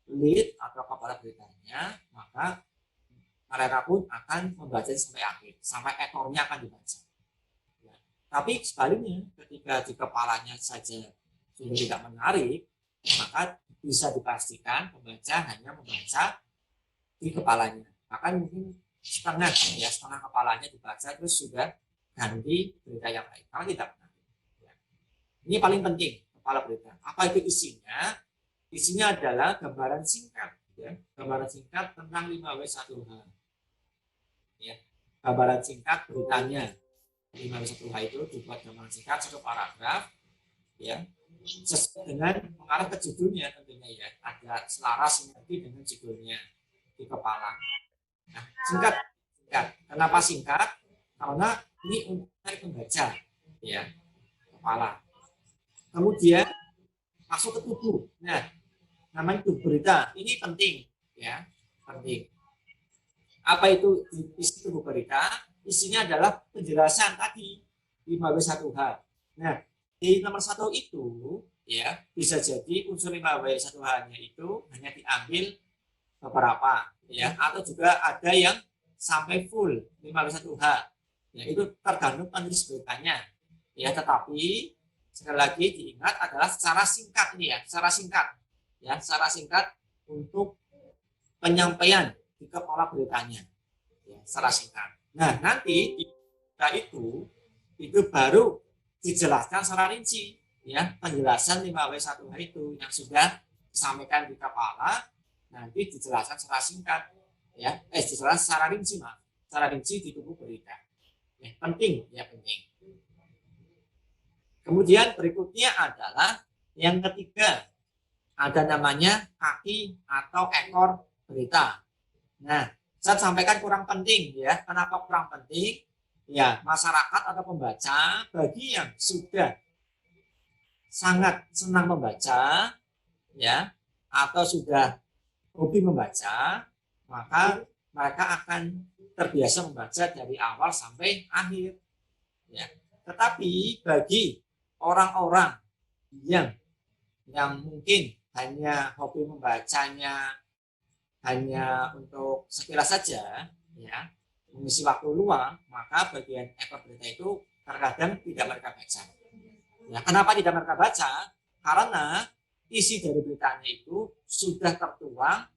lead atau kepala beritanya, maka mereka pun akan membaca sampai akhir, sampai ekornya akan dibaca. Ya. Tapi sebaliknya, ketika di kepalanya saja sudah tidak menarik, maka bisa dipastikan pembaca hanya membaca di kepalanya. Bahkan mungkin setengah kepalanya dibaca terus sudah ganti berita yang lain. Kalau tidak menarik. Ya. Ini paling penting kepala berita. Apa itu isinya? Isinya adalah gambaran singkat, ya. Gambaran singkat tentang 5W1H. Ya. Gambaran singkat beritanya 5W1H itu dibuat gambaran singkat satu paragraf, ya, sesuai dengan mengarah ke judulnya tentunya ya. Ada selaras sinergi dengan judulnya di kepala. Nah, singkat. Kenapa singkat? Karena ini untuk pembaca, ya, kepala. Kemudian masuk ke tubuh. Nah, namanya tubuh berita. Ini penting, ya, penting. Apa itu isi tubuh berita? Isinya adalah penjelasan tadi 5W1H. Nah, di nomor 1 itu, ya, bisa jadi unsur 5W1H-nya itu hanya diambil beberapa, ya, atau juga ada yang sampai full 5W1H. Ya, itu tergantung penulis beritanya. Ya, tetapi sekali lagi diingat adalah secara singkat ini ya, secara singkat. Ya, secara singkat untuk penyampaian di kepala beritanya. Ya, secara singkat. Nah, nanti di berita itu baru dijelaskan secara rinci, ya, penjelasan 5W1H itu yang sudah disampaikan di kepala, nanti dijelaskan secara singkat, ya, dijelaskan secara rinci, secara rinci di tubuh berita. Penting, ya penting. Kemudian berikutnya adalah yang ketiga, ada namanya kaki atau ekor berita. Nah, saya sampaikan kurang penting, ya. Kenapa kurang penting? Ya, masyarakat atau pembaca bagi yang sudah sangat senang membaca, ya, atau sudah hobi membaca, maka mereka akan terbiasa membaca dari awal sampai akhir, ya. Tetapi bagi orang-orang yang mungkin hanya hobi membacanya hanya untuk sekilas saja, ya, mengisi waktu luang, maka bagian ekor berita itu terkadang tidak mereka baca. Ya, kenapa tidak mereka baca? Karena isi dari beritanya itu sudah tertuang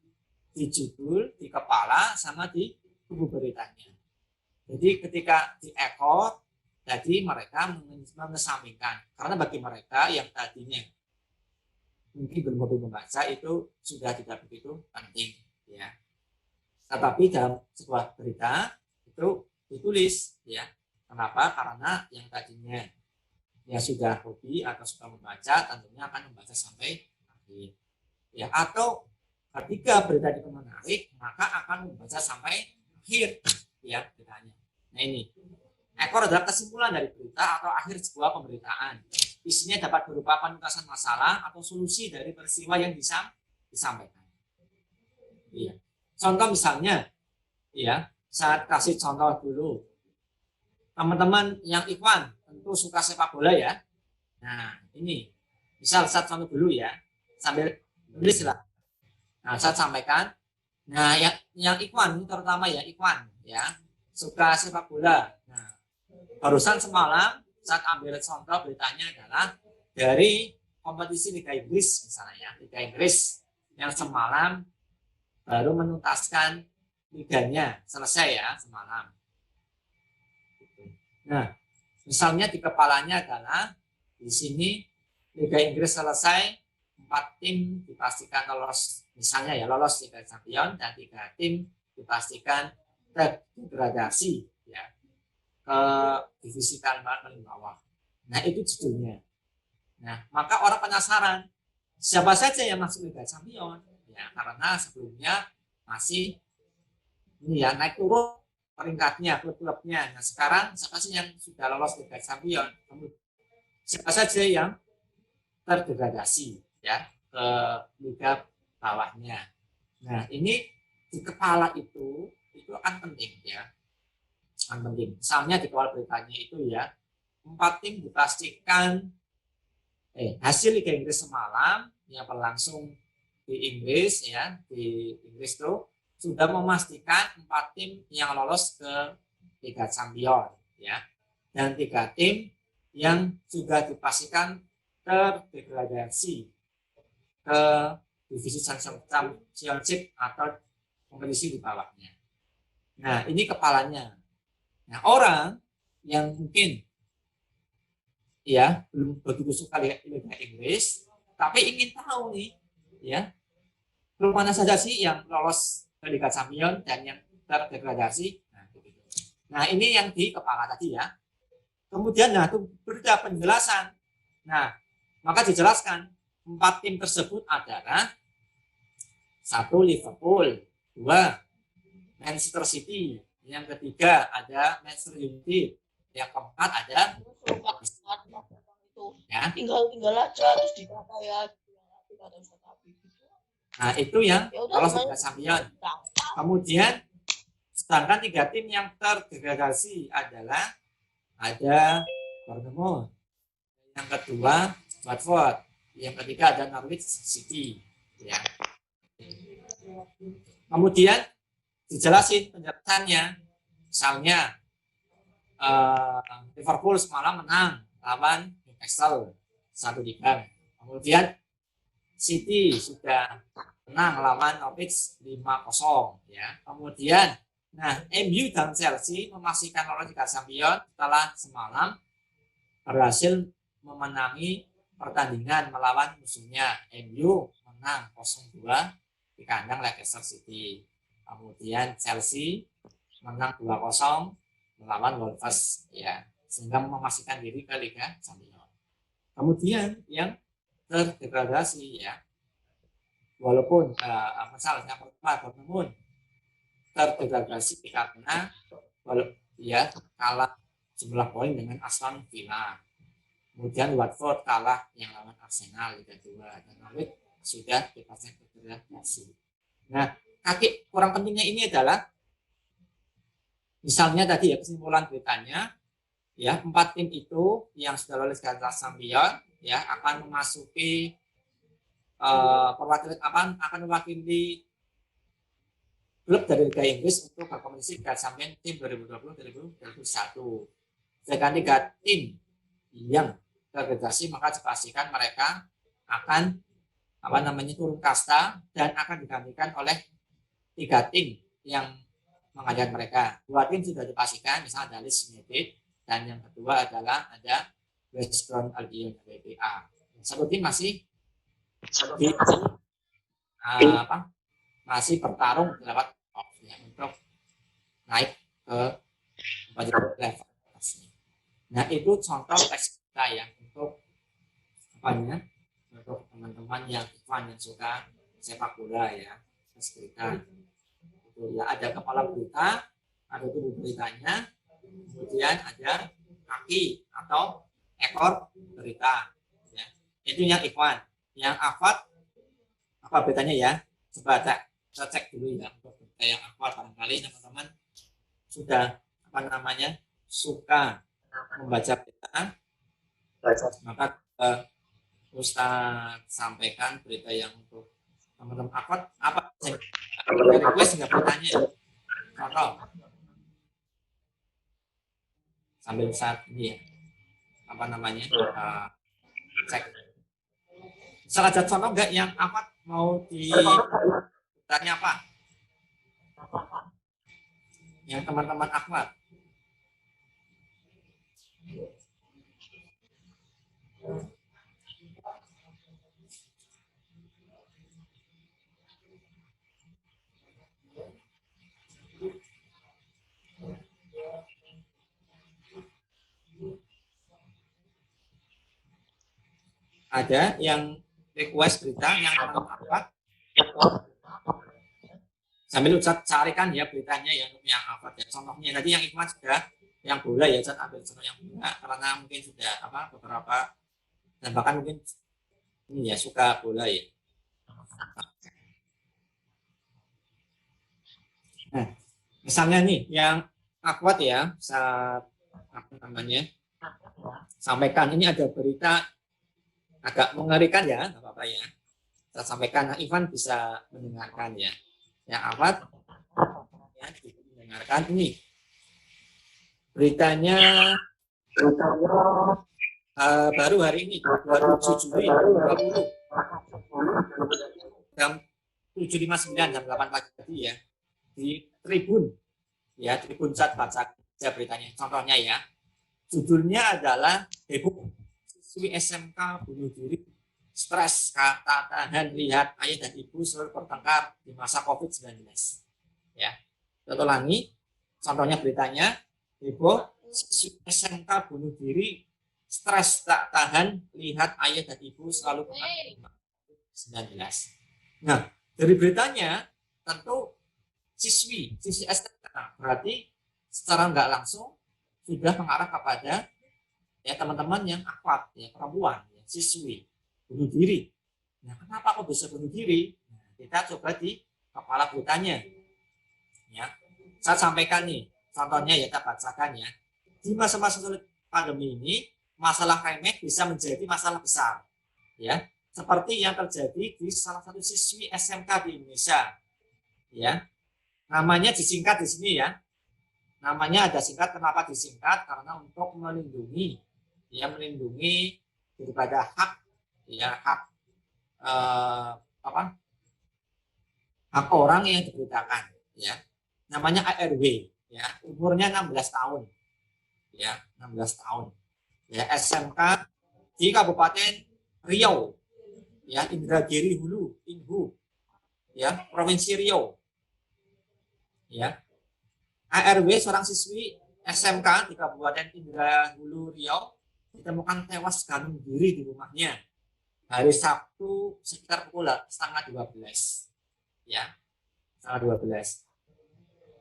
di judul, di kepala, sama di tubuh beritanya. Jadi ketika di ekor, jadi mereka mengesampingkan. Karena bagi mereka yang tadinya mungkin belum hobi membaca itu sudah tidak begitu penting, ya. Tetapi dalam sebuah berita itu ditulis, ya. Kenapa? Karena yang tadinya ya sudah hobi atau suka membaca, tentunya akan membaca sampai akhir, ya. Atau ketika berita itu menarik, maka akan membaca sampai akhir, ya, beritanya. Nah, ini ekor adalah kesimpulan dari berita atau akhir sebuah pemberitaan. Isinya dapat berupa penuntasan masalah atau solusi dari peristiwa yang disampaikan. Iya. Contoh misalnya, ya, saya kasih contoh dulu. Teman-teman yang ikhwan tentu suka sepak bola, ya. Nah, ini misal saya contoh dulu, ya, sambil tulis lah. Nah, saya sampaikan. Nah, yang ikhwan terutama ya ikhwan, ya, suka sepak bola. Nah, barusan semalam saat ambil contoh beritanya adalah dari kompetisi Liga Inggris misalnya, ya, Liga Inggris yang semalam baru menuntaskan liganya, selesai, ya, semalam. Nah, misalnya di kepalanya adalah di sini Liga Inggris selesai, 4 tim dipastikan lolos, misalnya, ya, lolos Liga Champions, dan 3 tim dipastikan terdegradasi, ya, ke divisi paling bawah. Nah, itu judulnya. Nah, maka orang penasaran siapa saja yang masuk Liga Champions, ya, karena sebelumnya masih ini, ya, naik turun peringkatnya, klub-klubnya. Nah, sekarang siapa sih yang sudah lolos Liga Champions? Siapa saja yang terdegradasi, ya, ke liga bawahnya. Nah, ini di kepala itu akan penting, ya. Penting. Misalnya di awal beritanya itu, ya, 4 tim dipastikan hasil Liga Inggris semalam yang berlangsung di Inggris, ya, di Inggris itu sudah memastikan 4 tim yang lolos ke Liga Champions, ya, dan 3 tim yang sudah dipastikan terdegradasi ke divisi championship atau kompetisi di bawahnya. Nah, ini kepalanya. Nah, orang yang mungkin, ya, belum begitu suka Liga Inggris, tapi ingin tahu nih, ya, klub mana saja sih yang lolos ke Liga Champions dan yang terdegradasi. Nah, ini yang di kepala tadi, ya. Kemudian, nah, itu berita penjelasan. Nah, maka dijelaskan 4 tim tersebut adalah 1 Liverpool, 2 Manchester City, yang ketiga ada Manchester United, yang keempat ada ya, tinggal aja terus dikata, ya. Nah, itu yang lolos Liga namanya Champions. Kemudian sedangkan 3 tim yang terdegradasi adalah ada Bournemouth, yang kedua Watford, yang ketiga ada Norwich City, ya. Kemudian dijelasin penjelasannya, misalnya Liverpool semalam menang lawan Newcastle 1-3. Kemudian City sudah menang lawan Norwich 5-0, ya. Kemudian, nah, MU dan Chelsea memastikan lolos Liga Champions setelah semalam berhasil memenangi pertandingan melawan musuhnya. MU menang 0-2 di kandang Leicester City. Kemudian Chelsea menang 2-0 melawan Wolves ya, sehingga memastikan diri ke Liga Champions. Kemudian yang terdegradasi ya, walaupun misalnya pertama Dortmund terdegradasi karena ya kalah jumlah poin dengan Aston Villa. Kemudian Watford kalah yang lawan Arsenal Liga 2 dan Norwich sudah dipastikan terdegradasi. Nah, kaki kurang pentingnya ini adalah misalnya tadi ya kesimpulan beritanya ya 4 tim itu yang sudah lolos ke Champions ya akan memasuki akan mewakili klub dari Liga Inggris untuk berkompetisi Liga Champions tim 2020-2021. Sedangkan 3 tim yang terdegradasi maka dipastikan mereka akan turun kasta dan akan digantikan oleh 3 tim yang mengadakan mereka. 2 tim sudah dipastikan, misalnya ada Leeds United dan yang kedua adalah ada West Brom Albion WBA. 1 tim masih masih bertarung lewat ya, untuk naik ke level. Nah itu contoh teks kita ya untuk untuk teman-teman yang suka sepak bola ya, teks kita itu ya ada kepala berita, ada tubuh beritanya, kemudian ada kaki atau ekor berita ya. Itu yang ikhwan. Yang afat apa beritanya ya, coba kita cek dulu ya untuk berita yang afat. Barangkali teman-teman sudah suka membaca berita, maka Ustaz sampaikan berita yang untuk teman-teman afat apa request nggak bertanya contoh sambil saat ini ya cek misal ada contoh nggak yang afat mau ditanya apa yang teman-teman afat ada yang request berita yang apa sambil Ustaz carikan ya beritanya yang apa ya contohnya tadi yang ikhwan sudah yang bola ya Ustaz ambil contoh yang bola karena mungkin sudah beberapa dan bahkan mungkin ini ya suka bola ya. Nah, misalnya nih yang akwat ya saat sampaikan ini ada berita agak mengerikan ya, nggak apa-apa ya. Saya sampaikan, nah, Ivan bisa mendengarkan ya. Yang awal ya, mendengarkan ini beritanya baru hari ini 27 Juli 2020 jam 7.59 jam 8 pagi tadi ya di Tribun ya Tribun Chat baca beritanya. Contohnya ya judulnya adalah heboh siswi SMK bunuh diri, stres tak tahan lihat ayah dan ibu selalu bertengkar di masa COVID-19. Ya, kita ulangi. Contohnya beritanya, heboh siswi SMK bunuh diri, stres tak tahan lihat ayah dan ibu selalu bertengkar di masa COVID-19. Nah, dari beritanya tentu siswi SMK berarti secara nggak langsung sudah mengarah kepada ya teman-teman yang akwat ya perempuan ya, siswi bunuh diri. Nah, kenapa kok bisa bunuh diri? Nah, kita coba di kepala beritanya. Ya, saya sampaikan nih contohnya ya kita bacakan ya. Di masa-masa sulit pandemi ini masalah remeh bisa menjadi masalah besar. Ya, seperti yang terjadi di salah satu siswi SMK di Indonesia. Ya, namanya disingkat di sini ya. Namanya ada singkat, kenapa disingkat? Karena untuk melindungi daripada hak hak orang yang diberitakan ya. Namanya ARW ya, umurnya 16 tahun. Ya, 16 tahun. Ya, SMK di Kabupaten Riau. ya, Indragiri Hulu, Inhu, ya, Provinsi Riau, ya. ARW seorang siswi SMK di Kabupaten Indrahulu Riau ditemukan tewas gantung diri di rumahnya hari Sabtu sekitar pukul setengah 12, ya, setengah 12.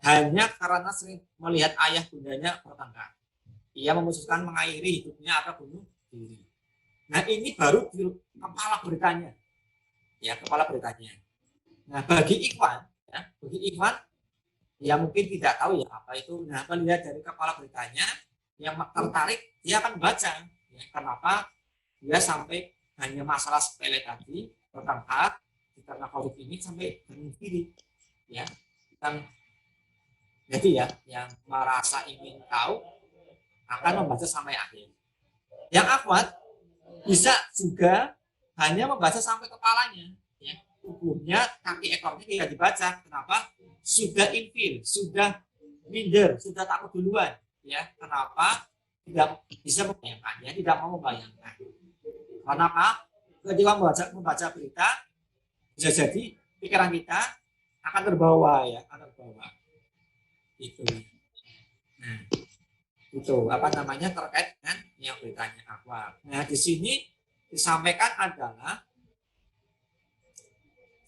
Hanya karena sering melihat ayah bundanya bertengkar, ia memutuskan mengakhiri hidupnya atau bunuh diri. Nah, ini baru di kepala beritanya, ya, kepala beritanya. Nah, bagi Ikhwan, ya mungkin tidak tahu ya apa itu. Nah, melihat dari kepala beritanya, yang tertarik dia akan baca, ya, kenapa dia sampai hanya masalah sepele tadi bertengkar karena COVID ini sampai bunuh diri, ya. Jadi ya, yang merasa ingin tahu akan membaca sampai akhir. Yang akhwat bisa juga hanya membaca sampai kepalanya, ya. Tubuhnya, kaki ekornya tidak dibaca. Kenapa? Sudah infil, sudah minder, sudah takut duluan, ya. Kenapa? Tidak bisa membayangkan, ya, tidak mau membayangkan. Kenapa? Ketika membaca berita, bisa jadi pikiran kita akan terbawa, ya, akan terbawa. Itu. Nah, itu apa namanya terkait dengan yang beritanya akhwat. Nah, di sini disampaikan adalah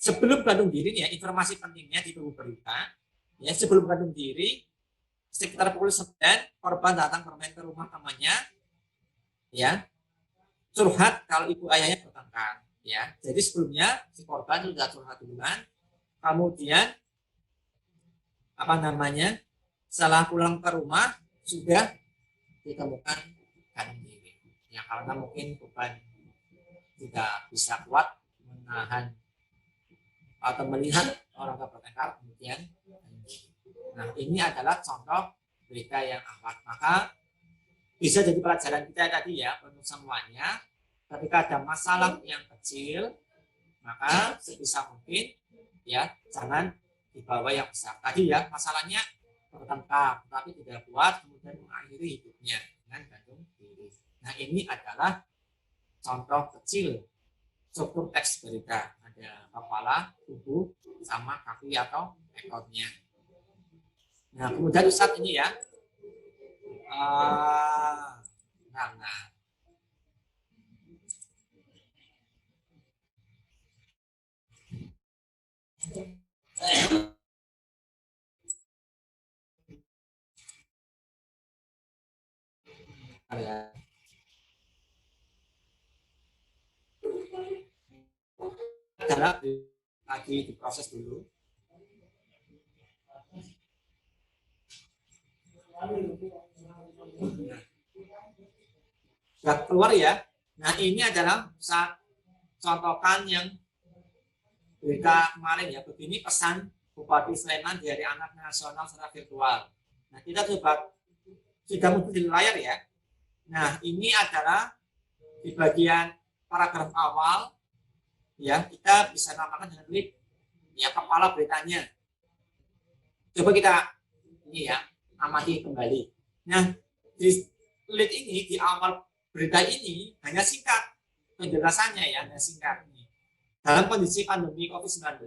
sebelum gantung diri, ya, informasi pentingnya di tubuh berita, ya, sebelum gantung diri sekitar pukul 9 korban datang bermain ke rumah temannya, ya, curhat kalau ibu ayahnya bertengkar, ya. Jadi sebelumnya si korban sudah curhat duluan, kemudian apa namanya setelah pulang ke rumah sudah ditemukan gantung diri, ya, karena mungkin korban tidak bisa kuat menahan atau melihat orang bertengkar kemudian. Nah, ini adalah contoh berita yang akhwat. Maka bisa jadi pelajaran kita tadi, ya, untuk semuanya. Ketika ada masalah yang kecil, maka sebisa mungkin, ya, jangan dibawa yang besar. Tadi, ya, masalahnya bertengkar, tapi tidak kuat, kemudian mengakhiri hidupnya dengan gantung diri. Nah, ini adalah contoh kecil struktur teks berita. Ada kepala, tubuh, sama kaki atau ekornya. Nah, kemudian Ustadz ini, ya, adalah lagi diproses dulu. Sudah keluar, ya. Nah, ini adalah saat contohkan yang berita kemarin, ya. Begini pesan Bupati Sleman di Hari Anak Nasional secara virtual. Nah, kita coba sudah muncul di layar, ya. Nah, ini adalah di bagian paragraf awal, ya, kita bisa namakan dengan lead, ya, kepala beritanya. Coba kita ini, ya, amati kembali. Nah, di lead ini, di awal berita ini hanya singkat penjelasannya, ya, hanya singkat. Dalam kondisi pandemi COVID-19,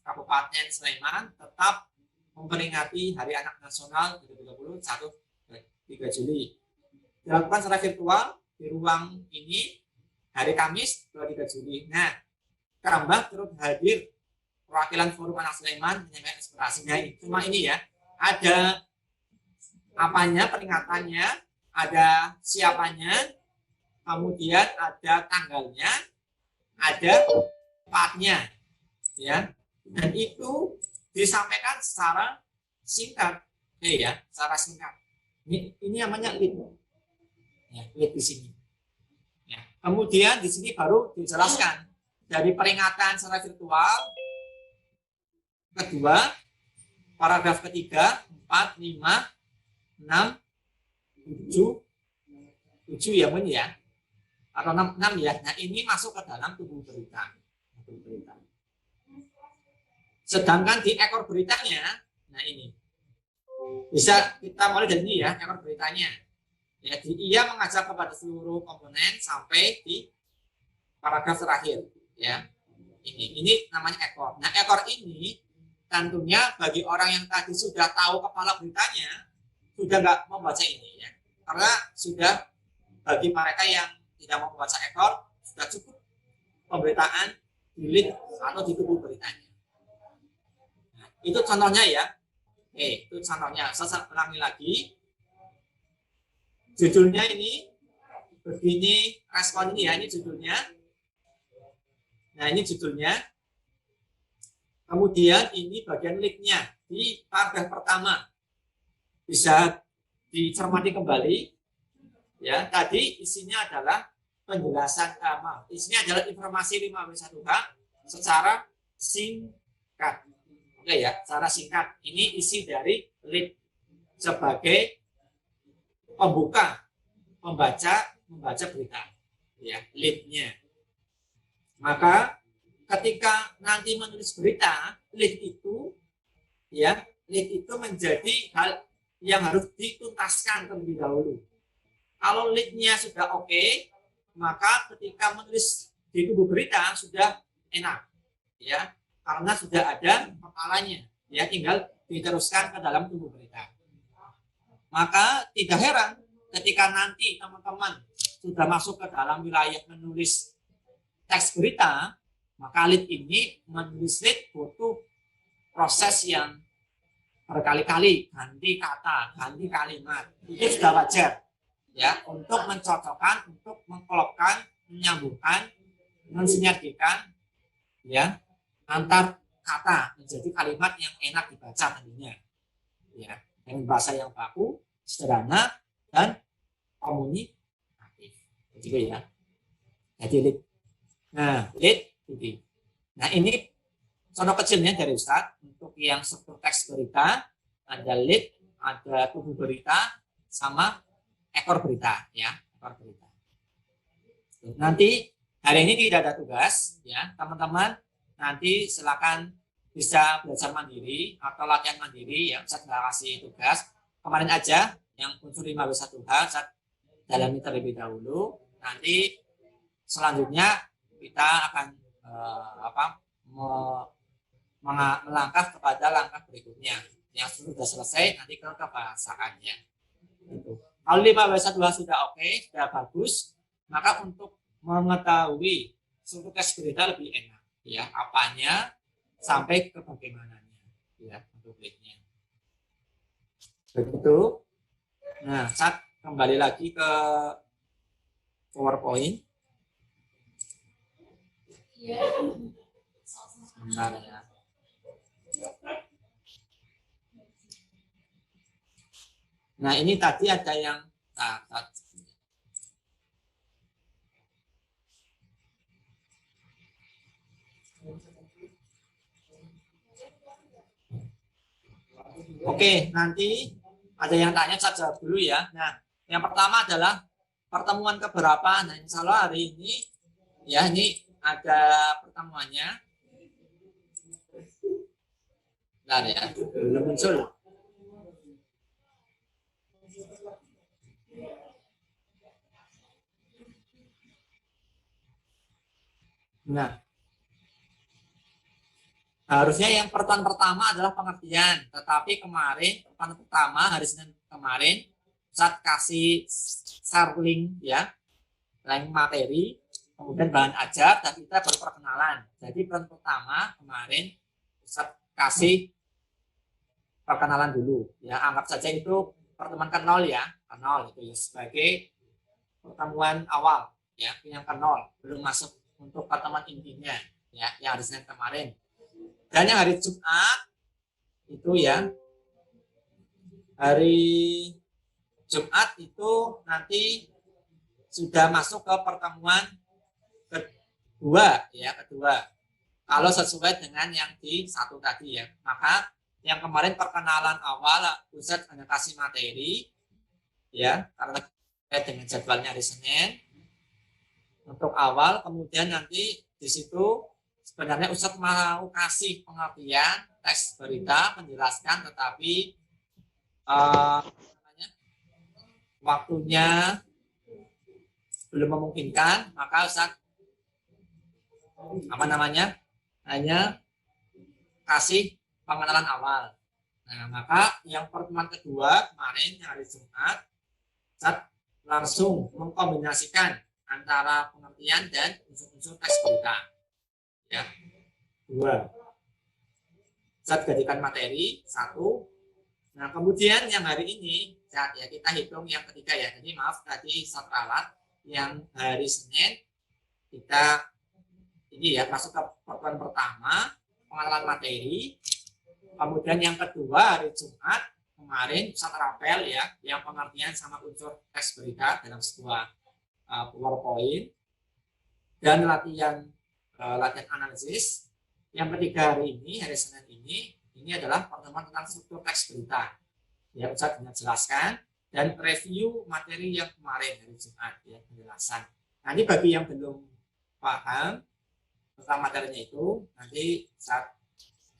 Kabupaten Sleman tetap memperingati Hari Anak Nasional 2020 3 Juli. Dilakukan secara virtual di ruang ini hari Kamis 23 Juli. Nah, Kerambah turut hadir perwakilan Forum Anak Sleman menyampaikan aspirasinya. Cuma ini, ya, ada apanya, peringatannya, ada siapanya, kemudian ada tanggalnya, ada tempatnya, ya, dan itu disampaikan secara singkat, ya, secara singkat. Ini namanya lead, ya, lead di sini. Ya. Kemudian di sini baru dijelaskan dari peringatan secara virtual, kedua, paragraf ketiga, 4, 5, 6, 7 ya, benar, ya, atau 6, ya. Nah, ini masuk ke dalam tubuh berita. Sedangkan di ekor beritanya, nah ini bisa kita mulai dari ini, ya, ekor beritanya. Ya, ia mengajak kepada seluruh komponen sampai di paragraf terakhir, ya. Ini namanya ekor. Nah, ekor ini tentunya bagi orang yang tadi sudah tahu kepala beritanya, sudah nggak membaca ini ya. Karena sudah bagi mereka yang tidak mau membaca ekor, sudah cukup pemberitaan di lead atau di tubuh beritanya. Nah, itu contohnya ya. Oke, itu contohnya. Saya ulangi lagi. Judulnya ini begini, respon ini ya, ini judulnya. Nah, ini judulnya. Kemudian ini bagian lead-nya di paragraf pertama. Bisa dicermati kembali. Ya, tadi isinya adalah penjelasan isinya adalah informasi 5W1H secara singkat. Oke ya, secara singkat. Ini isi dari lead sebagai membaca berita. Ya, lead-nya. Maka ketika nanti menulis berita, lead itu menjadi hal yang harus dituntaskan terlebih dahulu. Kalau lead-nya sudah oke, maka ketika menulis di tubuh berita sudah enak, ya, karena sudah ada kepalanya, ya, tinggal diteruskan ke dalam tubuh berita. Maka tidak heran ketika nanti teman-teman sudah masuk ke dalam wilayah menulis teks berita, maka lead ini menulis lead butuh proses yang berkali-kali, ganti kata, ganti kalimat, itu sudah wajar. Ya, untuk mencocokkan, untuk mengkolokkan, menyambungkan, mensinergikan, ya, antar kata menjadi kalimat yang enak dibaca tentunya, ya, dengan bahasa yang baku, sederhana, dan komunikatif, begitu ya. Jadi lead. Nah, lead, gitu. Nah, ini contoh kecilnya dari Ustadz untuk yang struktur teks berita, ada lead, ada tubuh berita, sama ekor berita, ya, ekor berita. Nanti hari ini tidak ada tugas, ya, teman-teman. Nanti silakan bisa belajar mandiri atau latihan mandiri, ya. Saya nggak kasih tugas. Kemarin aja yang unsur 5W1H saya dalami terlebih dahulu. Nanti selanjutnya kita akan melangkah kepada langkah berikutnya. Yang sudah selesai nanti ke kebahasaannya. Gitu. Kalau 5W1H sudah oke, sudah bagus, maka untuk mengetahui struktur teks berita lebih enak, ya, apanya sampai ke bagaimananya, ya, untuk leadnya. Begitu. Nah, saya kembali lagi ke PowerPoint. Sebentar ya. Nah, ini tadi ada yang Oke, nanti ada yang tanya, saya jawab dulu ya. Nah, yang pertama adalah pertemuan keberapa. Nah, insya Allah hari ini, ya, ini ada pertemuannya. Nah, ya, belum muncul. Nah, harusnya yang pertemuan pertama adalah pengertian, tetapi kemarin pertemuan pertama hari Senin kemarin saat kasih share link, ya, link materi, kemudian bahan ajar, dan kita berperkenalan. Jadi pertemuan pertama kemarin saat kasih perkenalan dulu, ya, anggap saja itu pertemuan ke-0 ya, ke-0 itu ya, sebagai pertemuan awal, ya, yang ke-0, belum masuk untuk pertemuan intinya, ya, yang hari Senin kemarin. Dan yang hari Jumat itu, ya, hari Jumat itu nanti sudah masuk ke pertemuan kedua, ya, kedua. Kalau sesuai dengan yang di satu tadi, ya, maka yang kemarin perkenalan awal Ustadz hanya kasih materi, ya, karena dengan jadwalnya hari Senin untuk awal, kemudian nanti di situ sebenarnya Ustadz mau kasih pengertian teks berita, menjelaskan, tetapi waktunya belum memungkinkan, maka Ustadz Apa namanya? Hanya kasih pengenalan awal. Nah, maka yang pertemuan kedua kemarin hari Jumat, Ustaz langsung mengkombinasikan antara pengertian dan unsur-unsur teks berita. Ya, dua. Ustaz jadikan materi satu. Nah, kemudian yang hari ini ya kita hitung yang ketiga ya. Jadi maaf tadi Ustaz ralat yang hari Senin kita ini ya masuk ke pertemuan pertama pengenalan materi. Kemudian yang kedua hari Jumat kemarin Ustaz rapel ya yang pengertian sama unsur teks berita dalam sebuah PowerPoint dan latihan analisis. Yang ketiga hari ini hari Senin ini adalah pertemuan tentang struktur teks berita. Ya Ustaz menjelaskan dan review materi yang kemarin hari Jumat ya penjelasan. Nah, ini bagi yang belum paham tentang materinya itu nanti saat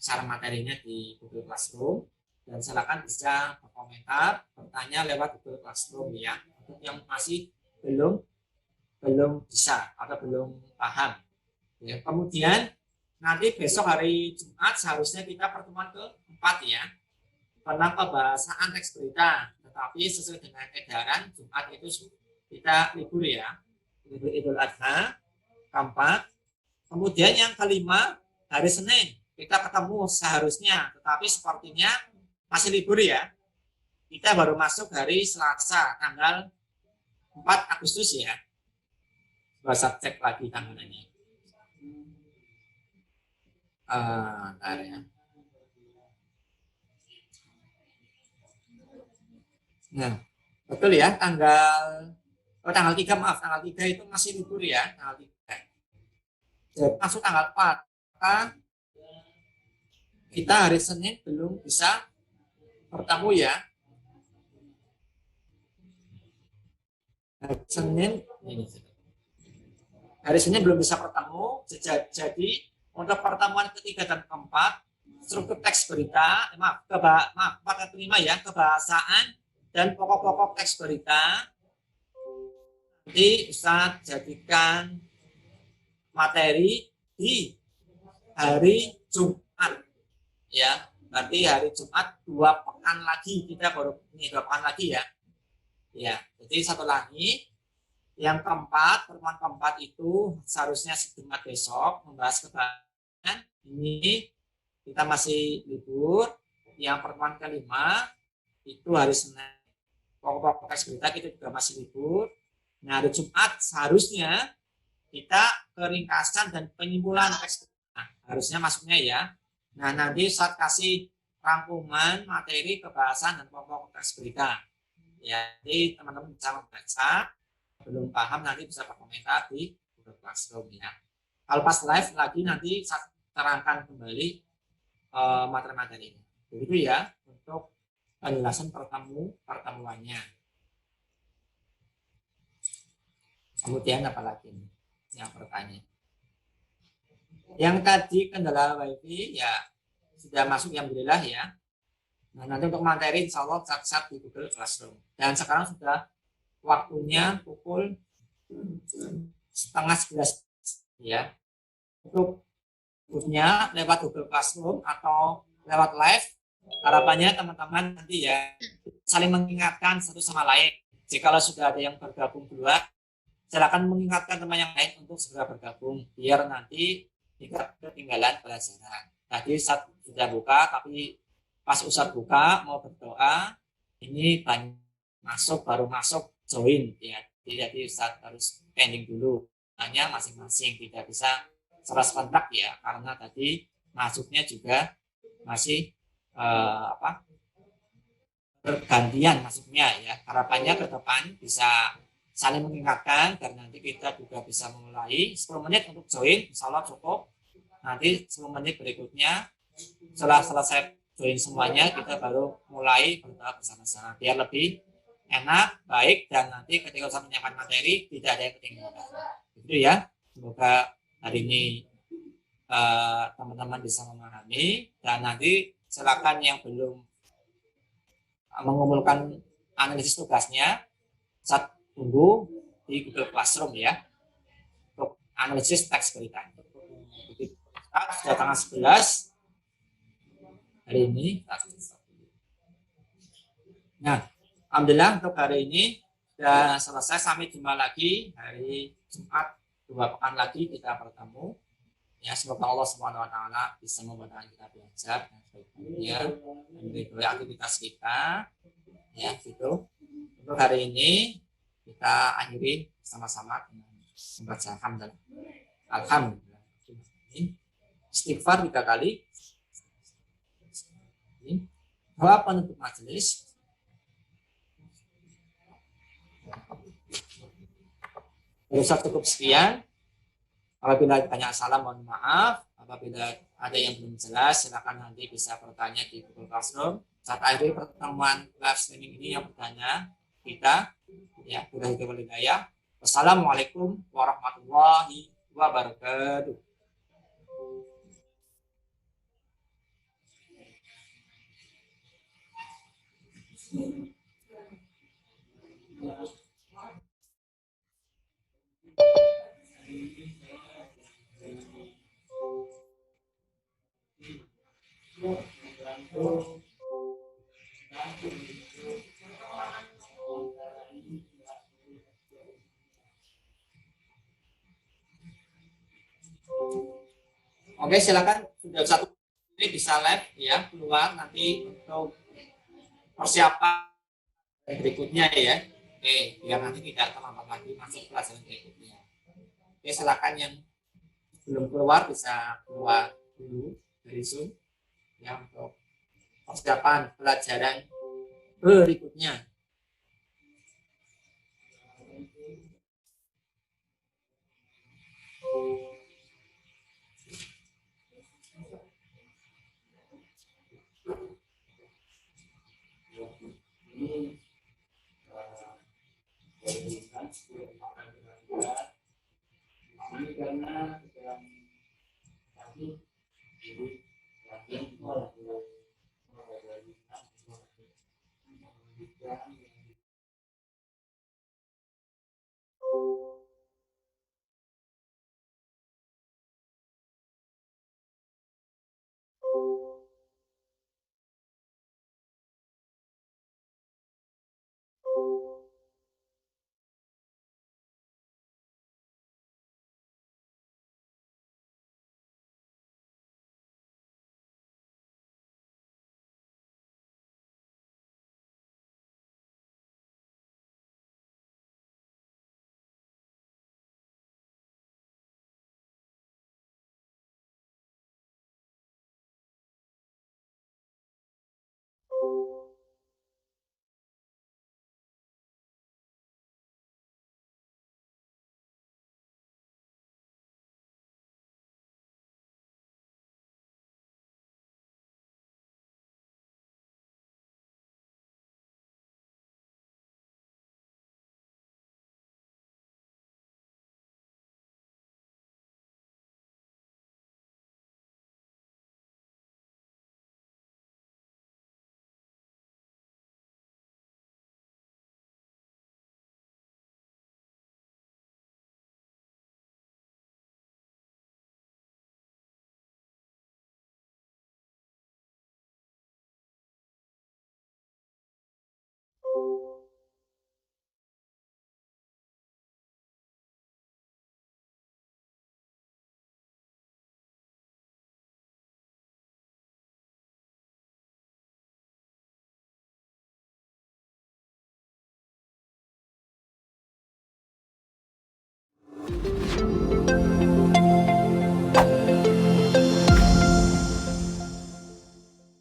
cara materinya di Google Classroom dan silakan bisa berkomentar, bertanya lewat Google Classroom ya untuk yang masih belum bisa atau belum paham. Ya, kemudian nanti besok hari Jumat seharusnya kita pertemuan keempat ya tentang pembahasan teks berita. Tetapi sesuai dengan edaran Jumat itu kita libur ya, libur Idul Adha keempat. Kemudian yang kelima hari Senin kita ketemu seharusnya, tetapi sepertinya masih libur ya. Kita baru masuk hari Selasa tanggal 4 Agustus ya. Bahasa cek lagi tanggalannya. Ntar ya. Nah, betul ya tanggal 3 maaf tanggal 3 itu masih libur ya tanggal 3. Jadi masuk tanggal 4 maka kita hari Senin belum bisa bertemu ya. Hari Senin belum bisa bertemu. Jadi untuk pertemuan ketiga dan keempat struktur teks berita, pada kelima ya kebahasaan dan pokok-pokok teks berita. Nanti Ustaz jadikan materi di hari Jumat. Ya, berarti hari Jumat 2 pekan lagi kita baru ini 2 pekan lagi ya. Ya, jadi satu lagi yang keempat, pertemuan keempat itu seharusnya Jumat besok membahas kebahasaan. Ini kita masih libur. Yang pertemuan kelima itu hari Senin. Pokok-pokok teks berita kita juga masih libur. Nah, hari Jumat seharusnya kita keringkasan dan penyimpulan teks berita. Harusnya masuknya ya. Nah, nanti saat kasih rangkuman materi kebahasan dan pokok teks berita. Ya, jadi teman-teman bisa membaca, belum paham nanti bisa berkomentar di Google Classroom ya. Kalau pas live lagi nanti saya terangkan kembali materi-materi ini. Begitu ya untuk penjelasan pertemuannya. Kemudian apa lagi nih yang bertanya? Yang tadi kendala wifi ya sudah masuk alhamdulillah ya. Nah, nanti untuk materi insya Allah saat di Google Classroom. Dan sekarang sudah waktunya pukul 10:30 ya. Untuk grupnya lewat Google Classroom atau lewat live, harapannya teman-teman nanti ya saling mengingatkan satu sama lain. Jika sudah ada yang bergabung duluan, silakan mengingatkan teman yang lain untuk segera bergabung biar nanti tidak ketinggalan pelajaran. Tadi saat sudah buka, tapi pas Ustadz buka mau berdoa, ini banyak baru masuk join ya. Jadi Ustadz harus pending dulu. Hanya masing-masing tidak bisa serentak ya, karena tadi masuknya juga masih bergantian masuknya ya. Harapannya ke depan bisa saling mengingatkan dan nanti kita juga bisa memulai 10 menit untuk join, insya Allah cukup. Nanti 10 menit berikutnya setelah selesai join semuanya kita baru mulai berdoa bersama-sama biar lebih enak, baik, dan nanti ketika saya menyiapkan materi tidak ada yang ketinggalan. Begitu ya. Semoga hari ini teman-teman bisa memahami dan nanti silakan yang belum mengumpulkan analisis tugasnya saat tunggu di Google Classroom ya untuk analisis teks berita. Sudah tanggal 11 hari ini. Nah, alhamdulillah untuk hari ini sudah selesai. Sampai jumpa lagi hari Jumat, 2 pekan lagi kita bertemu. Ya, semoga Allah Subhanahu wa taala bisa memudahkan kita belajar dan sebaiknya meridhoi aktivitas kita. Ya, gitu. Untuk hari ini kita akhiri sama-sama dengan membaca alhamdulillah. Alhamdulillah. Istighfar 3 kali. Doa penutup majelis. Bisa cukup sekian. Apabila ditanya salam, mohon maaf. Apabila ada yang belum jelas, silakan nanti bisa bertanya di Google Classroom. Saat akhir pertemuan live streaming ini yang bertanya kita, ya, sudah itu hidayah. Wassalamualaikum warahmatullahi wabarakatuh. Oke, silakan sudah satu ini bisa live ya, keluar nanti untuk persiapan berikutnya ya. Oke, biar nanti tidak terlambat lagi masuk pelajaran berikutnya. Oke, silakan yang belum keluar bisa keluar dulu dari Zoom ya untuk persiapan pelajaran berikutnya.